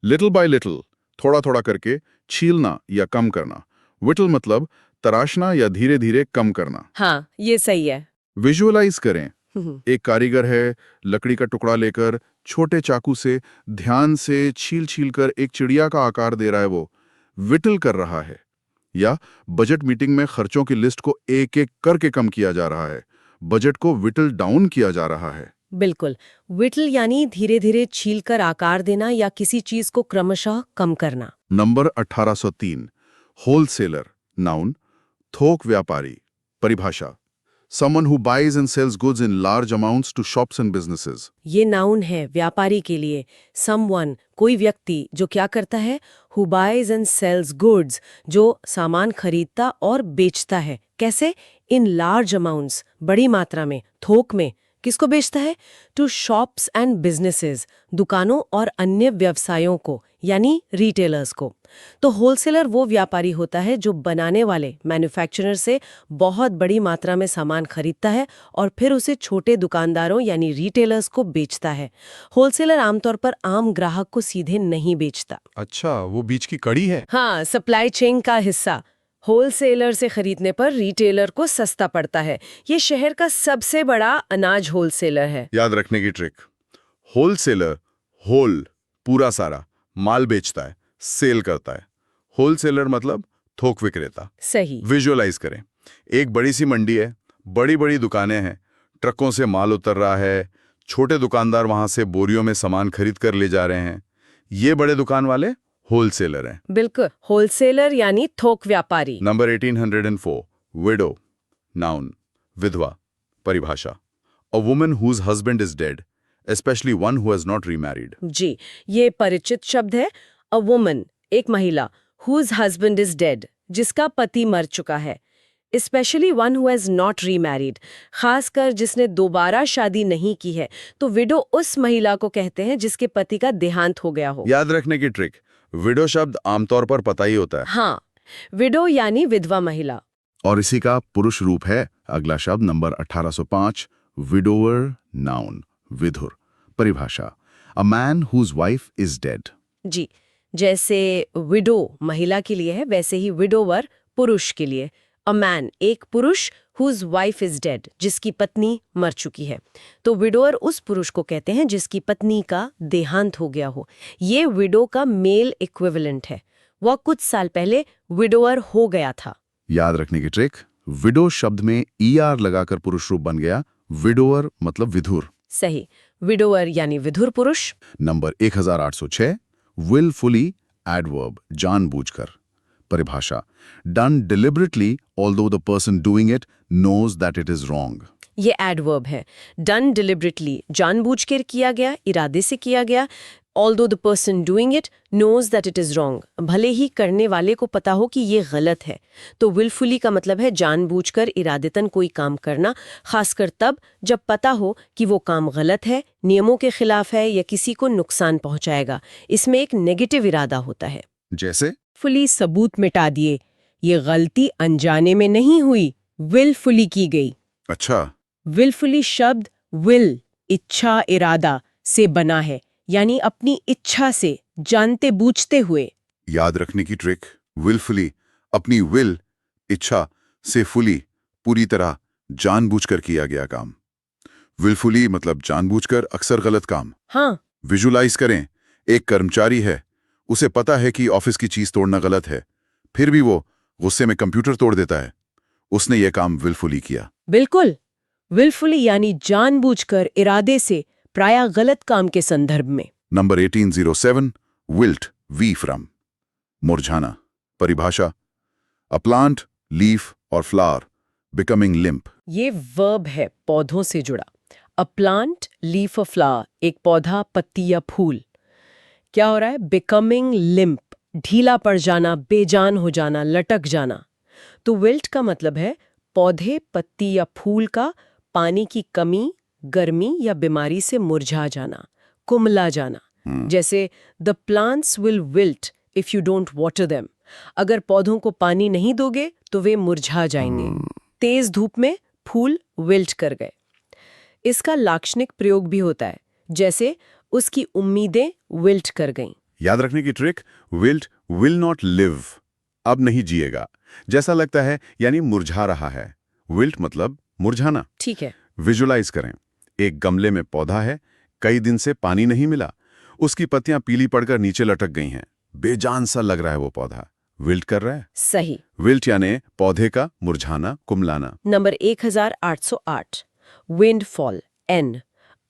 [SPEAKER 1] little bye little, थोड़ा थोड़ा करके छीलना या कम करना। विटल मतलब तराशना या धीरे धीरे कम करना।
[SPEAKER 2] हाँ, ये सही है।
[SPEAKER 1] विजुअलाइज करें, एक कारीगर है, लकड़ी का टुकड़ा लेकर छोटे चाकू से ध्यान से छील छील कर एक चिड़िया का आकार दे रहा है, वो विटल कर रहा है। या बजट मीटिंग में खर्चों की लिस्ट को एक एक करके कम किया जा रहा है, बजट को विटल डाउन किया जा रहा है।
[SPEAKER 2] बिल्कुल, विटल यानी धीरे धीरे छीलकर आकार देना या किसी चीज को क्रमशः कम करना।
[SPEAKER 1] नंबर 1803, होलसेलर, नाउन, थोक व्यापारी, परिभाषा, someone who buys and sells goods in large amounts to shops and businesses.
[SPEAKER 2] ये नाउन है व्यापारी के लिए। समवन कोई व्यक्ति जो क्या करता है, who buys and sells goods, जो सामान खरीदता और बेचता है। कैसे? in large amounts, बड़ी मात्रा में, थोक में। किसको बेचता है? to shops and businesses, दुकानों और अन्य व्यवसायों को, यानी रिटेलर्स को। तो होलसेलर वो व्यापारी होता है जो बनाने वाले मैन्युफैक्चरर से बहुत बड़ी मात्रा में सामान खरीदता है और फिर उसे छोटे दुकानदारों यानी रिटेलर्स को बेचता है। होलसेलर आमतौर पर आम ग्राहक को सीधे नहीं बेचता।
[SPEAKER 3] अच्छा, वो बीच की कड़ी है।
[SPEAKER 2] हाँ, सप्लाई चेन का हिस्सा। होलसेलर से खरीदने पर रिटेलर को सस्ता पड़ता है। ये शहर का सबसे बड़ा अनाज होलसेलर है।
[SPEAKER 1] याद रखने की ट्रिक, होलसेलर, होल, पूरा सारा माल बेचता है, सेल करता है। होलसेलर मतलब थोक विक्रेता।
[SPEAKER 2] सही।
[SPEAKER 1] विजुअलाइज करें, एक बड़ी सी मंडी है, बड़ी बड़ी दुकानें हैं, ट्रकों से माल उतर रहा है, छोटे दुकानदार वहां से बोरियों में सामान खरीद कर ले जा रहे हैं। ये बड़े दुकान वाले होलसेलर हैं।
[SPEAKER 2] बिल्कुल, होलसेलर यानी थोक व्यापारी।
[SPEAKER 1] नंबर 1804, विडो, नाउन, विधवा, परिभाषा, a woman whose husband is dead, especially one who has not remarried.
[SPEAKER 2] जी, ये परिचित शब्द है। अ वुमन, एक महिला, हुज हस्बैंड इज डेड, जिसका पति मर चुका है, specially one who has not remarried, खासकर जिसने दोबारा शादी नहीं की है। तो विडो उस महिला को कहते हैं जिसके पति का देहांत हो गया हो।
[SPEAKER 1] याद रखने की ट्रिक, विडो शब्द आमतौर पर पता ही होता है।
[SPEAKER 2] हाँ, विडो यानी विधवा महिला।
[SPEAKER 1] और इसी का पुरुष रूप है अगला शब्द नंबर 1805, विडोवर, नाउन, विधुर, परिभाषा, a man whose wife is dead.
[SPEAKER 2] जी, जैसे विडो महिला के लिए है, वैसे ही विडोवर पुरुष के लिए। अ मैन, एक पुरुष, हुज वाइफ इज डेड, जिसकी पत्नी मर चुकी है। तो विडोअर उस पुरुष को कहते हैं जिसकी पत्नी का देहांत हो गया हो। ये विडो का मेल इक्विवेलेंट है। वह कुछ साल पहले विडोअर हो गया था।
[SPEAKER 1] याद रखने की ट्रिक, विडो शब्द में ईआर लगाकर पुरुष रूप बन गया, विडोअर मतलब विधुर।
[SPEAKER 2] सही, विडोअर यानी विधुर पुरुष।
[SPEAKER 1] नंबर 1806, विलफुली, एडवर्ब, जानबूझकर, परिभाषा, done deliberately although the person doing it knows that it is wrong.
[SPEAKER 2] ये एडवर्ब है। डन डिलिबरेटली, जानबूझकर किया गया, इरादे से किया गया। Although the person doing it knows that it is wrong, भले ही करने वाले को पता हो कि ये गलत है। तो विलफुली का मतलब है जानबूझकर इरादतन कोई काम करना, खासकर तब जब पता हो कि वो काम गलत है, नियमों के खिलाफ है या किसी को नुकसान पहुंचाएगा। इसमें एक नेगेटिव इरादा होता है।
[SPEAKER 1] जैसे
[SPEAKER 2] फुली सबूत मिटा दिए, ये गलती अनजाने में नहीं हुई, विलफुली की गई।
[SPEAKER 1] अच्छा,
[SPEAKER 2] विलफुली शब्द विल, इच्छा, इरादा से बना है, यानी अपनी इच्छा से, जानते बूझते हुए।
[SPEAKER 1] याद रखने की ट्रिक, विलफुली, अपनी विल, इच्छा से फुली, पूरी तरह जानबूझकर किया गया काम। विलफुली मतलब जानबूझकर अक्सर गलत काम।
[SPEAKER 2] हाँ,
[SPEAKER 1] विजुलाइज करें, एक कर्मचारी है, उसे पता है कि ऑफिस की चीज तोड़ना गलत है, फिर भी वो गुस्से में कंप्यूटर तोड़ देता है। उसने ये काम विलफुली किया।
[SPEAKER 2] बिल्कुल, विलफुली यानी जानबूझकर, इरादे से, प्रायः गलत काम के संदर्भ में।
[SPEAKER 1] नंबर 1807, विल्ट, वी फ्रॉम, मुरझाना, परिभाषा, अ प्लांट, लीफ और फ्लावर बिकमिंग लिम्प।
[SPEAKER 2] ये वर्ब है पौधों से जुड़ा। A plant, leaf, a flower, एक पौधा, पत्ती या फूल। क्या हो रहा है? बिकमिंग लिम्प, ढीला पड़ जाना, बेजान हो जाना, लटक जाना। तो विल्ट का मतलब है पौधे, पत्ती या फूल का पानी की कमी, गर्मी या बीमारी से मुरझा जाना, कुमला जाना। जैसे the plants will wilt if you don't water them, अगर पौधों को पानी नहीं दोगे तो वे मुरझा जाएंगे। तेज धूप में फूल विल्ट कर गए। इसका लाक्षणिक प्रयोग भी होता है, जैसे उसकी उम्मीदें विल्ट कर गईं।
[SPEAKER 1] याद रखने की trick, wilt, will not live, अब नहीं जिएगा, जैसा लगता है, यानी मुरझा रहा है। विल्ट मतलब मुरझाना।
[SPEAKER 2] ठीक है।
[SPEAKER 1] विजुलाइज करें,
[SPEAKER 4] एक गमले में पौधा है, कई दिन से पानी नहीं मिला, उसकी पत्तियां पीली पड़कर नीचे लटक गई हैं। बेजान सा लग रहा है वो पौधा, विल्ट कर रहा है।
[SPEAKER 2] सही।
[SPEAKER 4] विल्ट यानी पौधे का मुरझाना, कुमलाना।
[SPEAKER 2] नंबर 1808 विंडफॉल एन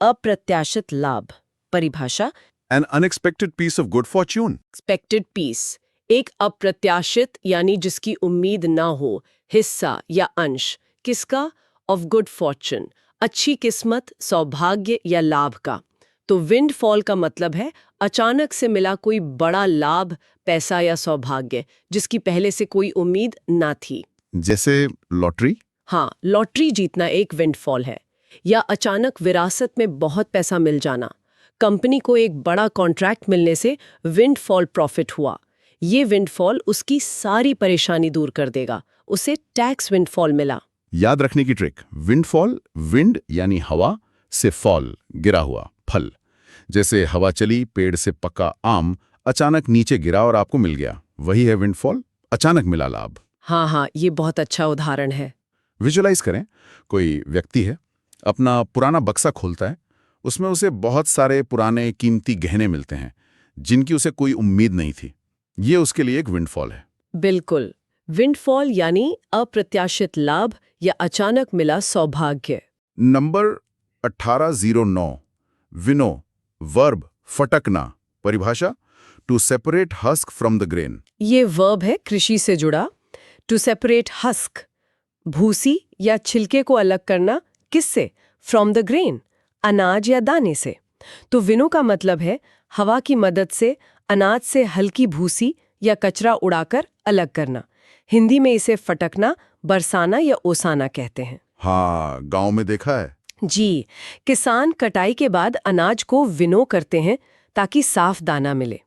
[SPEAKER 2] अप्रत्याशित लाभ। परिभाषा
[SPEAKER 4] an unexpected piece of good fortune.
[SPEAKER 2] Expected piece, एक अप्रत्याशित यानी जिसकी उम्मीद ना हो, हिस्सा या अंश। किसका? ऑफ गुड फॉर्चून, अच्छी किस्मत, सौभाग्य या लाभ का। तो विंडफॉल का मतलब है अचानक से मिला कोई बड़ा लाभ, पैसा या सौभाग्य जिसकी पहले से कोई उम्मीद ना थी।
[SPEAKER 4] जैसे लॉटरी।
[SPEAKER 2] हाँ, लॉटरी जीतना एक विंडफॉल है, या अचानक विरासत में बहुत पैसा मिल जाना। कंपनी को एक बड़ा कॉन्ट्रैक्ट मिलने से विंडफॉल प्रॉफिट हुआ। ये विंडफॉल उसकी सारी परेशानी दूर कर देगा, उसे टैक्स विंडफॉल मिला।
[SPEAKER 4] याद रखने की ट्रिक, विंडफॉल, विंड यानी हवा, से फॉल गिरा हुआ, फल। जैसे हवा चली, पेड़ से पका आम अचानक नीचे गिरा और आपको मिल गया, वही है विंडफॉल, अचानक मिला लाभ।
[SPEAKER 2] हाँ, ये बहुत अच्छा उदाहरण है।
[SPEAKER 4] विजुअलाइज करें, कोई व्यक्ति है, अपना पुराना बक्सा खोलता है, उसमें उसे बहुत सारे पुराने कीमती गहने मिलते हैं जिनकी उसे कोई उम्मीद नहीं थी। ये उसके लिए एक विंडफॉल है।
[SPEAKER 2] बिल्कुल, विंडफॉल यानी अप्रत्याशित लाभ या अचानक मिला सौभाग्य।
[SPEAKER 4] नंबर 1809 विनो, वर्ब फटकना। परिभाषा to separate husk from the grain.
[SPEAKER 2] ये वर्ब है कृषि से जुड़ा। टू सेपरेट हस्क, भूसी या छिलके को अलग करना। किससे? फ्रॉम द ग्रेन, अनाज या दाने से। तो विनो का मतलब है हवा की मदद से अनाज से हल्की भूसी या कचरा उड़ाकर अलग करना। हिंदी में इसे फटकना, बरसाना या ओसाना कहते हैं।
[SPEAKER 4] हाँ, गांव में देखा है।
[SPEAKER 2] जी, किसान कटाई के बाद अनाज को विनो करते हैं ताकि साफ दाना मिले।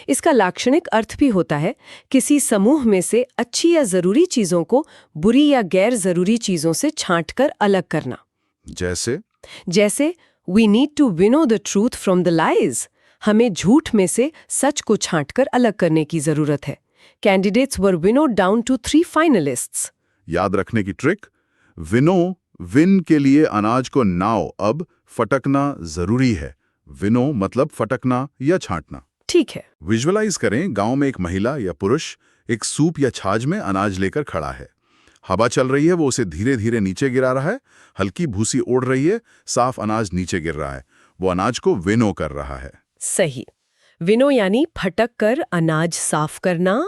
[SPEAKER 2] इसका लाक्षणिक अर्थ भी होता है किसी समूह में से अच्छी या जरूरी चीजों को बुरी या गैर जरूरी चीजों से छांटकर अलग करना। जैसे we need to winnow the truth from the lies, हमें झूठ में से सच को छांटकर अलग करने की जरूरत है। Candidates were winnowed down to 3 finalists.
[SPEAKER 4] याद रखने की ट्रिक, विनो, विन के लिए अनाज को नाव, अब फटकना जरूरी है। विनो मतलब फटकना या छांटना।
[SPEAKER 2] ठीक है।
[SPEAKER 4] विजुअलाइज करें, गांव में एक महिला या पुरुष एक सूप या छाछ में अनाज लेकर खड़ा है। हवा चल रही है, वो उसे धीरे धीरे नीचे गिरा रहा है, हल्की भूसी उड़ रही है, साफ अनाज नीचे गिर रहा है। वो अनाज को विनो कर रहा है।
[SPEAKER 2] सही। विनो यानी फटक कर अनाज साफ करना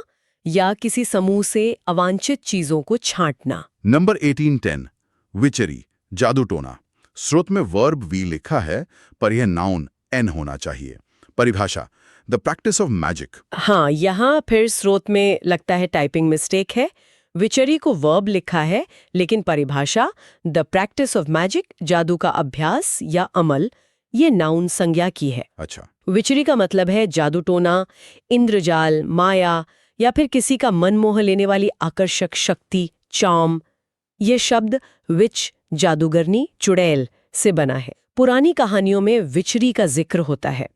[SPEAKER 2] या किसी समूह से अवांछित चीजों को छांटना।
[SPEAKER 4] नंबर 1810 विचरी, जादू टोना। स्रोत में वर्ब वी लिखा है पर यह नाउन एन होना चाहिए। परिभाषा द प्रैक्टिस ऑफ मैजिक।
[SPEAKER 2] हाँ, यहाँ फिर स्रोत में लगता है टाइपिंग मिस्टेक है। विचरी को वर्ब लिखा है, लेकिन परिभाषा द प्रैक्टिस ऑफ मैजिक, जादू का अभ्यास या अमल, ये नाउन संज्ञा की है।
[SPEAKER 4] अच्छा।
[SPEAKER 2] विचरी का मतलब है जादू टोना, इंद्रजाल, माया या फिर किसी का मन मोह लेने वाली आकर्षक शक्ति, चार्म। ये शब्द विच, जादूगरनी, चुड़ैल से बना है। पुरानी कहानियों में विचरी का जिक्र होता है।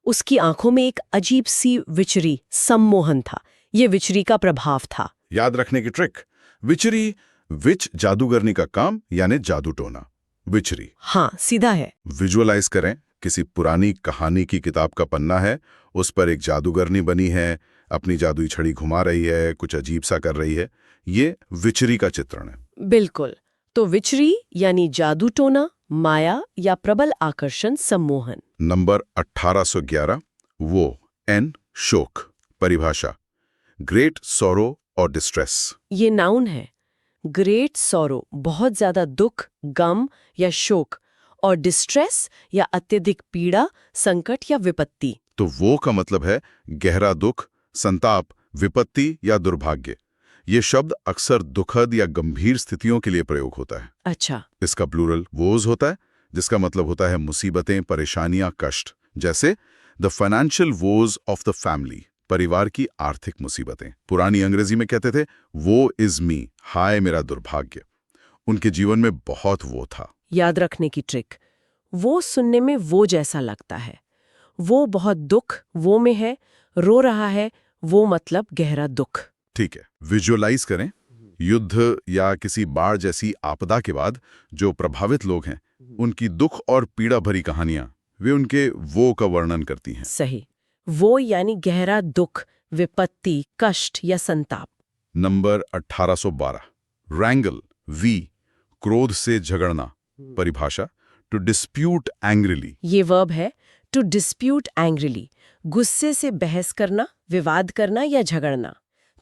[SPEAKER 2] उसकी आंखों में एक अजीब सी विचरी, सम्मोहन था। ये विचरी का प्रभाव था।
[SPEAKER 4] याद रखने की ट्रिक, विचरी, विच जादूगरनी का काम यानी जादू टोना, विचरी।
[SPEAKER 2] हाँ, सीधा है।
[SPEAKER 4] विजुअलाइज करें, किसी पुरानी कहानी की किताब का पन्ना है, उस पर एक जादूगरनी बनी है, अपनी जादुई छड़ी घुमा रही है, कुछ अजीब सा कर रही है। ये विचरी का चित्रण है।
[SPEAKER 2] बिल्कुल। तो विचरी यानी जादू टोना, माया या प्रबल आकर्षण, सम्मोहन।
[SPEAKER 4] नंबर 1811 वो, एन, शोक। परिभाषा ग्रेट सॉरो और डिस्ट्रेस।
[SPEAKER 2] ये नाउन है। ग्रेट सॉरो, बहुत ज्यादा दुख, गम या शोक, और डिस्ट्रेस या अत्यधिक पीड़ा, संकट या विपत्ति।
[SPEAKER 4] तो वो का मतलब है गहरा दुख, संताप, विपत्ति या दुर्भाग्य। ये शब्द अक्सर दुखद या गंभीर स्थितियों के लिए प्रयोग होता है।
[SPEAKER 2] अच्छा।
[SPEAKER 4] इसका प्लूरल वोज होता है, जिसका मतलब होता है मुसीबतें, परेशानियां, कष्ट। जैसे the financial woes of the family, परिवार की आर्थिक मुसीबतें। पुरानी अंग्रेजी में कहते थे वो इज मी, हाय मेरा दुर्भाग्य। उनके जीवन में बहुत वो था।
[SPEAKER 2] याद रखने की ट्रिक, वो सुनने में वो जैसा लगता है। वो बहुत दुख, वो में है, रो रहा है, वो मतलब गहरा दुख।
[SPEAKER 4] ठीक है। विजुअलाइज करें, युद्ध या किसी बाढ़ जैसी आपदा के बाद जो प्रभावित लोग हैं, उनकी दुख और पीड़ा भरी कहानियां वे उनके वो का वर्णन करती हैं।
[SPEAKER 2] सही। वो यानी गहरा दुख, विपत्ति, कष्ट या संताप।
[SPEAKER 4] नंबर 1812 रैंगल वी क्रोध से झगड़ना। परिभाषा टू डिस्प्यूट एंग्रीली।
[SPEAKER 2] ये वर्ब है टू डिस्प्यूट एंग्रीली, गुस्से से बहस करना, विवाद करना या झगड़ना।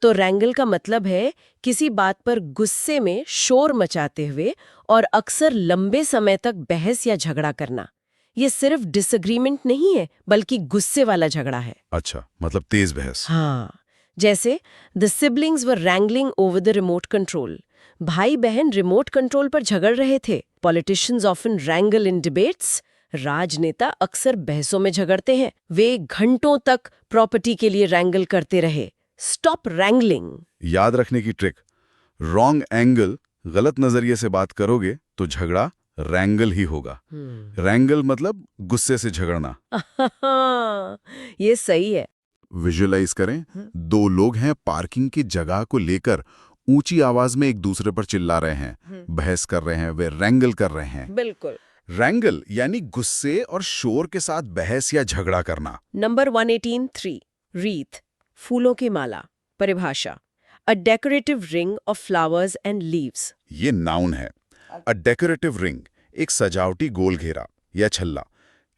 [SPEAKER 2] तो रैंगल का मतलब है किसी बात पर गुस्से में शोर मचाते हुए और अक्सर लंबे समय तक बहस या झगड़ा करना। ये सिर्फ डिसएग्रीमेंट नहीं है, बल्कि गुस्से वाला झगड़ा है।
[SPEAKER 4] अच्छा, मतलब तेज बहस।
[SPEAKER 2] हाँ, जैसे the siblings were wrangling over the remote control. भाई बहन रिमोट कंट्रोल पर झगड़ रहे थे। पॉलिटिशियंस ऑफन रैंगल इन डिबेट्स। राजनेता अक्सर बहसों में झगड़ते हैं। वे घंटों तक प्रॉपर्टी के लिए रैंगल करते रहे। Stop wrangling.
[SPEAKER 4] याद रखने की ट्रिक, रॉन्ग एंगल, गलत नजरिए से बात करोगे तो झगड़ा रैंगल ही होगा। रैंगल मतलब गुस्से से झगड़ना।
[SPEAKER 2] ये सही है।
[SPEAKER 4] विजुअलाइज करें, दो लोग हैं, पार्किंग की जगह को लेकर ऊंची आवाज में एक दूसरे पर चिल्ला रहे हैं, बहस कर रहे हैं, वे रैंगल कर रहे हैं।
[SPEAKER 2] बिल्कुल।
[SPEAKER 4] रैंगल यानी गुस्से और शोर के साथ बहस या झगड़ा करना।
[SPEAKER 2] नंबर 118-3 रीथ, फूलों की माला। परिभाषा a decorative ring of flowers and leaves.
[SPEAKER 4] ये नाउन है। अ डेकोरेटिव रिंग एक सजावटी गोल घेरा या छल्ला।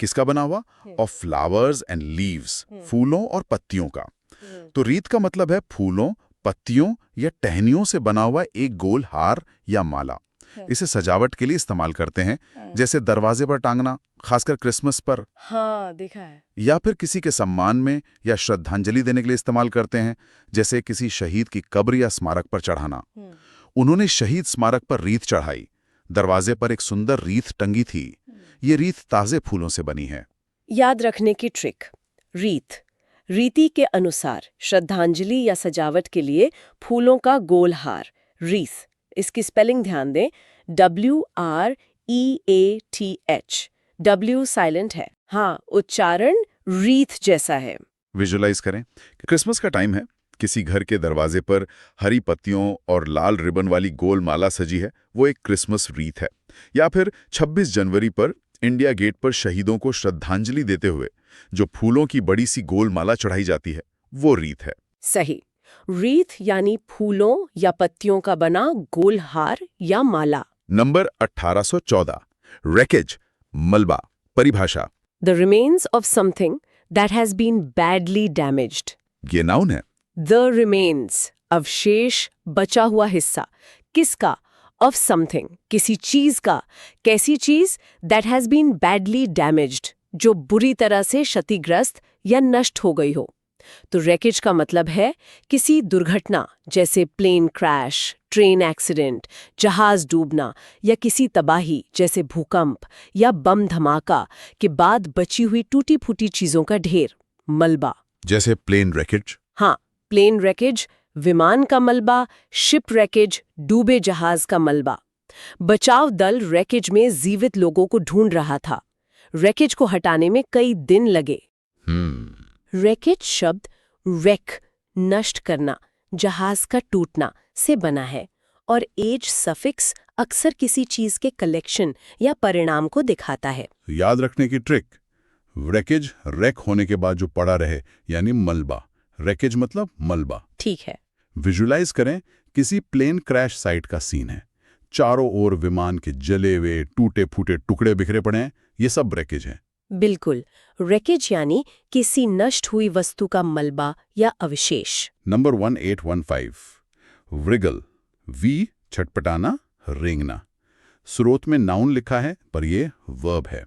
[SPEAKER 4] किसका बना हुआ? ऑफ फ्लावर्स एंड लीव्स, फूलों और पत्तियों का। तो रीत का मतलब है फूलों, पत्तियों या टहनियों से बना हुआ एक गोल हार या माला। इसे सजावट के लिए इस्तेमाल करते हैं, जैसे दरवाजे पर टांगना, खासकर क्रिसमस पर।
[SPEAKER 2] हाँ, देखा है।
[SPEAKER 4] या फिर किसी के सम्मान में या श्रद्धांजलि देने के लिए इस्तेमाल करते हैं, जैसे किसी शहीद की कब्र या स्मारक पर चढ़ाना। उन्होंने शहीद स्मारक पर रीत चढ़ाई। दरवाजे पर एक सुंदर रीत टंगी थी। ये रीत ताजे फूलों से बनी है।
[SPEAKER 2] याद रखने की ट्रिक, रीत रीति के अनुसार श्रद्धांजलि या सजावट के लिए फूलों का गोल हार, रीथ। इसकी स्पेलिंग ध्यान दें, WREATH। W साइलेंट है। हाँ, उच्चारण रीथ जैसा है।
[SPEAKER 4] विजुअलाइज करें कि क्रिसमस का टाइम है, किसी घर के दरवाजे पर हरी पत्तियों और लाल रिबन वाली गोल माला सजी है, वो एक क्रिसमस रीत है। या फिर 26 जनवरी पर इंडिया गेट पर शहीदों को श्रद्धांजलि देते हुए जो फूलों की बड़ी सी गोल माला चढ़ाई जाती है, वो रीत है।
[SPEAKER 2] सही। रीथ यानी फूलों या पत्तियों का बना गोल हार या माला।
[SPEAKER 4] नंबर 1814 रैकेज, मलबा। परिभाषा
[SPEAKER 2] the remains of something that has been badly damaged.
[SPEAKER 4] ये नाउन है।
[SPEAKER 2] द रिमेन्स, अवशेष, बचा हुआ हिस्सा। किसका? ऑफ समथिंग, किसी चीज का। कैसी चीज? That has been badly damaged, जो बुरी तरह से क्षतिग्रस्त या नष्ट हो गई हो। तो रैकेज का मतलब है किसी दुर्घटना, जैसे प्लेन क्रैश, ट्रेन एक्सीडेंट, जहाज डूबना, या किसी तबाही जैसे भूकंप या बम धमाका के बाद बची हुई टूटी फूटी चीजों का ढेर, मलबा।
[SPEAKER 4] जैसे प्लेन रैकेज।
[SPEAKER 2] हाँ, प्लेन रैकेज, विमान का मलबा, शिप रैकेज, डूबे जहाज का मलबा। बचाव दल रैकेज में जीवित लोगों को ढूंढ रहा था। रैकेज को हटाने में कई दिन लगे। रैकेज शब्द रेक, नष्ट करना, जहाज का टूटना से बना है, और एज सफिक्स अक्सर किसी चीज के कलेक्शन या परिणाम को दिखाता है।
[SPEAKER 4] याद रखने की ट्रिक, रैकेज रैक होने के बाद जो पड़ा रहे, यानी मलबा। रैकेज मतलब मलबा।
[SPEAKER 2] ठीक है।
[SPEAKER 4] विजुलाइज करें, किसी प्लेन क्रैश साइट का सीन है। चारों ओर विमान के जले हुए टूटे फूटे टुकड़े बिखरे पड़े हैं। ये सब रैकेज है।
[SPEAKER 2] बिल्कुल। रैकेज यानी किसी नष्ट हुई वस्तु का मलबा या अवशेष।
[SPEAKER 4] नंबर 1815 व्रिगल, वी छटपटाना, रेंगना। स्रोत में नाउन लिखा है, पर ये वर्ब है।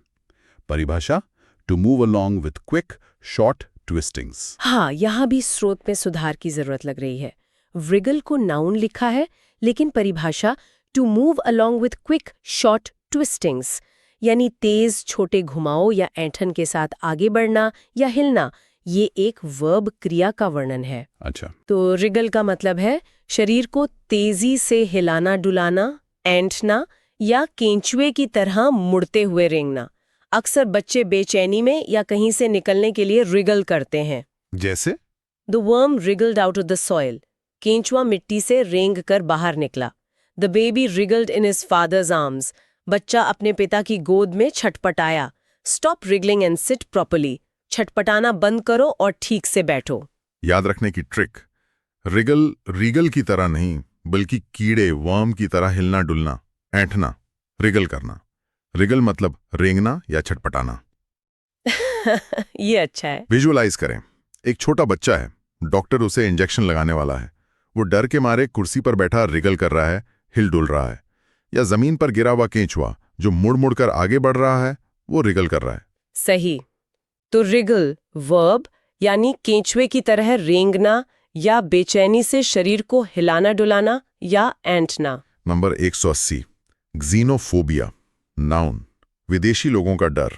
[SPEAKER 4] परिभाषा to move along with quick short twistings.
[SPEAKER 2] हाँ, यहाँ भी स्रोत में सुधार की जरूरत लग रही है। व्रिगल को नाउन लिखा है, लेकिन परिभाषा to move along with quick short twistings, यानी तेज छोटे घुमाव या ऐंठन के साथ आगे बढ़ना या हिलना। ये एक वर्ब क्रिया का वर्णन है।
[SPEAKER 4] अच्छा।
[SPEAKER 2] तो रिगल का मतलब है शरीर को तेजी से हिलाना डुलाना, ऐंठना या केंचुए की तरह मुड़ते हुए रेंगना। अक्सर बच्चे बेचैनी में या कहीं से निकलने के लिए रिगल करते हैं।
[SPEAKER 4] जैसे
[SPEAKER 2] the worm wriggled out of the soil, केंचुआ मिट्टी से रेंग कर बाहर निकला। The baby wriggled in his father's arms, बच्चा अपने पिता की गोद में छटपटाया। Stop wriggling and sit properly. छटपटाना बंद करो और ठीक से बैठो।
[SPEAKER 3] याद रखने की ट्रिक, रिगल रीगल की तरह नहीं, बल्कि कीड़े वर्म की तरह हिलना डुलना, ऐंठना, रिगल करना। रिगल मतलब रेंगना या छटपटाना।
[SPEAKER 2] ये अच्छा है।
[SPEAKER 3] विजुअलाइज करें, एक छोटा बच्चा है, डॉक्टर उसे इंजेक्शन लगाने वाला है। वो डर के मारे कुर्सी पर बैठा रिगल कर रहा है, हिल डुल रहा है। या जमीन पर गिरा हुआ केंचुआ जो मुड़ मुड़ कर आगे बढ़ रहा है, वो रिगल कर रहा है।
[SPEAKER 2] सही। तो रिगल वर्ब यानी केंचुए की तरह रेंगना या बेचैनी से शरीर को हिलाना डुलाना या ऐंठना।
[SPEAKER 3] नंबर 180, ज़ीनोफोबिया। नाउन, विदेशी लोगों का डर।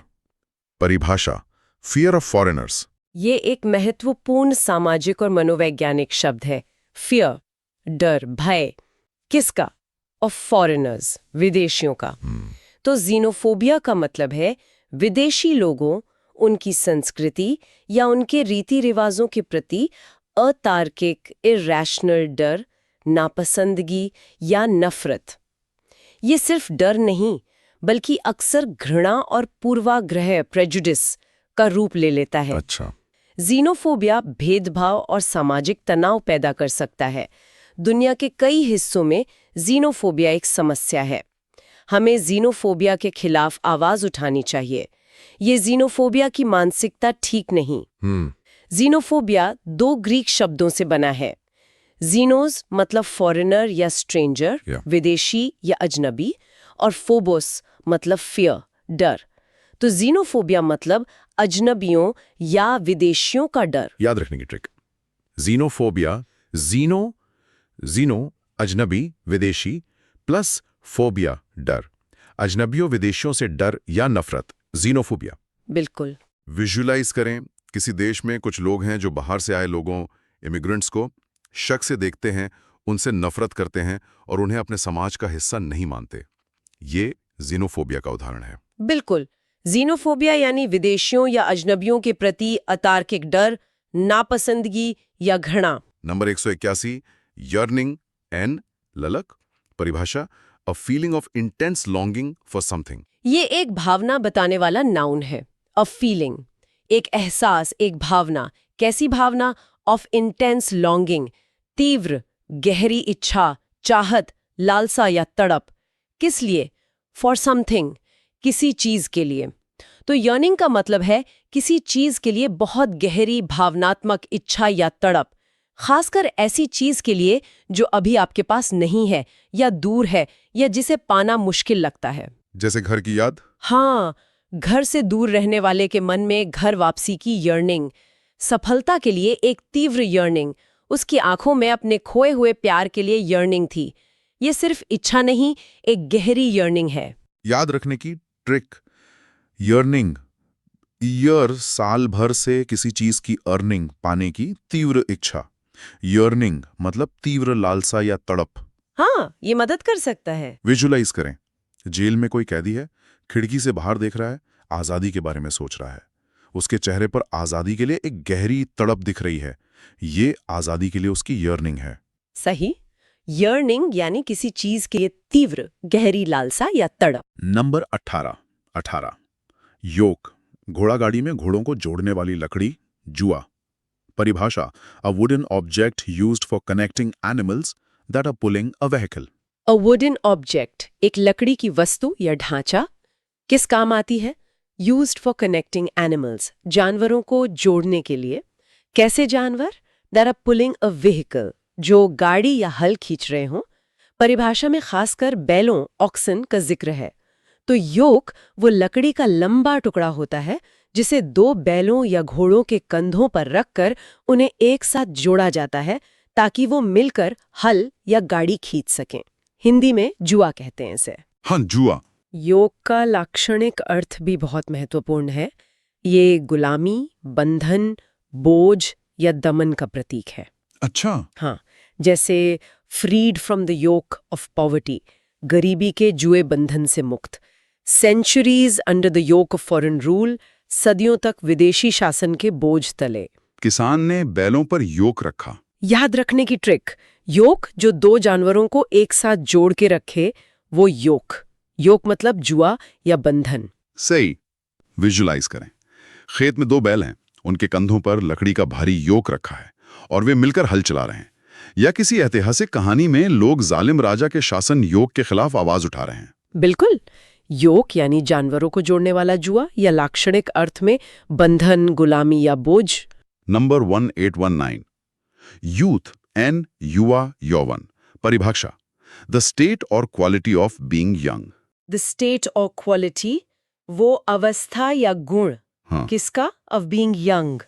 [SPEAKER 3] परिभाषा, फियर ऑफ फॉरेनर्स।
[SPEAKER 2] ये एक महत्वपूर्ण सामाजिक और मनोवैज्ञानिक शब्द है। फियर, डर, भय। किसका? ऑफ फॉरेनर्स, विदेशियों का। तो ज़ीनोफोबिया का मतलब है विदेशी लोगों, उनकी संस्कृति या उनके रीति रिवाजों के प्रति अतार्किक, इरैशनल डर, नापसंदगी या नफरत। ये सिर्फ डर नहीं, बल्कि अक्सर घृणा और पूर्वाग्रह प्रेजुडिस का रूप ले लेता है।
[SPEAKER 3] अच्छा।
[SPEAKER 2] ज़ीनोफोबिया भेदभाव और सामाजिक तनाव पैदा कर सकता है। दुनिया के कई हिस्सों में ज़ीनोफोबिया एक समस्या है। हमें ज़ीनोफोबिया के खिलाफ आवाज उठानी चाहिए। ये ज़ीनोफोबिया की मानसिकता ठीक नहीं। ज़ीनोफोबिया 2 ग्रीक शब्दों से बना है। ज़ीनोस मतलब फॉरेनर या स्ट्रेंजर, विदेशी या अजनबी, और फोबोस मतलब फियर, डर। तो ज़ीनोफोबिया मतलब अजनबियों या विदेशियों का डर।
[SPEAKER 3] याद रखने की ट्रिक, ज़ीनोफोबिया, ज़ीनो अजनबी, विदेशी, प्लस फोबिया, डर। अजनबियों विदेशियों से डर या नफरत, ज़ीनोफोबिया।
[SPEAKER 2] बिल्कुल।
[SPEAKER 3] विजुअलाइज करें, किसी देश में कुछ लोग हैं जो बाहर से आए लोगों, इमिग्रेंट्स को शक से देखते हैं, उनसे नफरत करते हैं और उन्हें अपने समाज का हिस्सा नहीं मानते। ये ज़ीनोफोबिया का उदाहरण है।
[SPEAKER 2] बिल्कुल। ज़ीनोफोबिया यानी विदेशियों या अजनबियों के प्रति अतार्किक डर, नापसंदगी या घृणा।
[SPEAKER 3] नंबर 181, यर्निंग एंड ललक। परिभाषा, a feeling of intense longing for something.
[SPEAKER 2] ये एक भावना बताने वाला नाउन है। अ फीलिंग, एक एहसास, एक भावना। कैसी भावना? ऑफ इंटेंस लॉन्गिंग, तीव्र, गहरी इच्छा, चाहत, लालसा या तड़प। किस लिए? फॉर समथिंग, किसी चीज के लिए। तो यर्निंग का मतलब है किसी चीज के लिए बहुत गहरी भावनात्मक इच्छा या तड़प, खासकर ऐसी चीज के लिए जो अभी आपके पास नहीं है या दूर है या जिसे पाना मुश्किल लगता है।
[SPEAKER 3] जैसे घर की याद।
[SPEAKER 2] हाँ, घर से दूर रहने वाले के मन में घर वापसी की यर्निंग, सफलता के लिए एक तीव्र यर्निंग, उसकी आंखों में अपने खोए हुए प्यार के लिए यर्निंग थी। ये सिर्फ इच्छा नहीं, एक गहरी यर्निंग है।
[SPEAKER 3] याद रखने की ट्रिक, यर्निंग, ईयर साल भर से किसी चीज की अर्निंग, पाने की तीव्र इच्छा। यर्निंग मतलब तीव्र लालसा या तड़प।
[SPEAKER 2] हाँ, ये मदद कर सकता है।
[SPEAKER 3] विजुअलाइज करें, जेल में कोई कैदी है, खिड़की से बाहर देख रहा है, आजादी के बारे में सोच रहा है। उसके चेहरे पर आजादी के लिए एक गहरी तड़प दिख रही है। ये आजादी के लिए उसकी यर्निंग है।
[SPEAKER 2] सही। यर्निंग यानी किसी चीज के लिए तीव्र गहरी लालसा या तड़प।
[SPEAKER 3] नंबर 18, योक, घोड़ा गाड़ी में घोड़ों को जोड़ने वाली लकड़ी, जुआ। परिभाषा, a wooden object used for connecting animals that are pulling a vehicle.
[SPEAKER 2] A wooden object, एक लकड़ी की वस्तु या ढांचा। किस काम आती है? यूज्ड फॉर कनेक्टिंग एनिमल्स, जानवरों को जोड़ने के लिए। कैसे जानवर? That are pulling a vehicle, जो गाड़ी या हल खींच रहे हों। परिभाषा में खासकर बैलों, ऑक्सन का जिक्र है। तो योक वो लकड़ी का लंबा टुकड़ा होता है जिसे 2 बैलों या घोड़ों के कंधों पर रखकर उन्हें एक साथ जोड़ा जाता है ताकि वो मिलकर हल या गाड़ी खींच सकें। हिंदी में जुआ कहते हैं इसे।
[SPEAKER 3] हाँ, जुआ।
[SPEAKER 2] योग का लाक्षणिक अर्थ भी बहुत महत्वपूर्ण है। ये गुलामी, बंधन, बोझ या दमन का प्रतीक है।
[SPEAKER 3] अच्छा।
[SPEAKER 2] हाँ, जैसे freed from the yoke of poverty, गरीबी के जुए बंधन से मुक्त। Centuries under the yoke of foreign rule, सदियों तक विदेशी शासन के बोझ तले।
[SPEAKER 3] किसान ने बैलों पर योक रखा।
[SPEAKER 2] याद रखने की ट्रिक, योक जो 2 जानवरों को एक साथ जोड़ के रखे, वो योक, योग मतलब जुआ या बंधन।
[SPEAKER 4] सही। विजुलाइज करें, खेत में 2 बैल हैं, उनके कंधों पर लकड़ी का भारी योक रखा है और वे मिलकर हल चला रहे हैं। या किसी ऐतिहासिक कहानी में लोग जालिम राजा के शासन योक के खिलाफ आवाज उठा रहे हैं।
[SPEAKER 2] बिल्कुल। योक यानी जानवरों को जोड़ने वाला जुआ, या लाक्षणिक अर्थ में बंधन, गुलामी या बोझ।
[SPEAKER 4] नंबर 1819, यूथ एंड युवा यौवन। परिभाषा, द स्टेट और quality of being young.
[SPEAKER 2] The state और क्वालिटी, वो अवस्था या गुण।
[SPEAKER 4] हाँ।
[SPEAKER 2] किसका? ऑफ बीइंग यंग,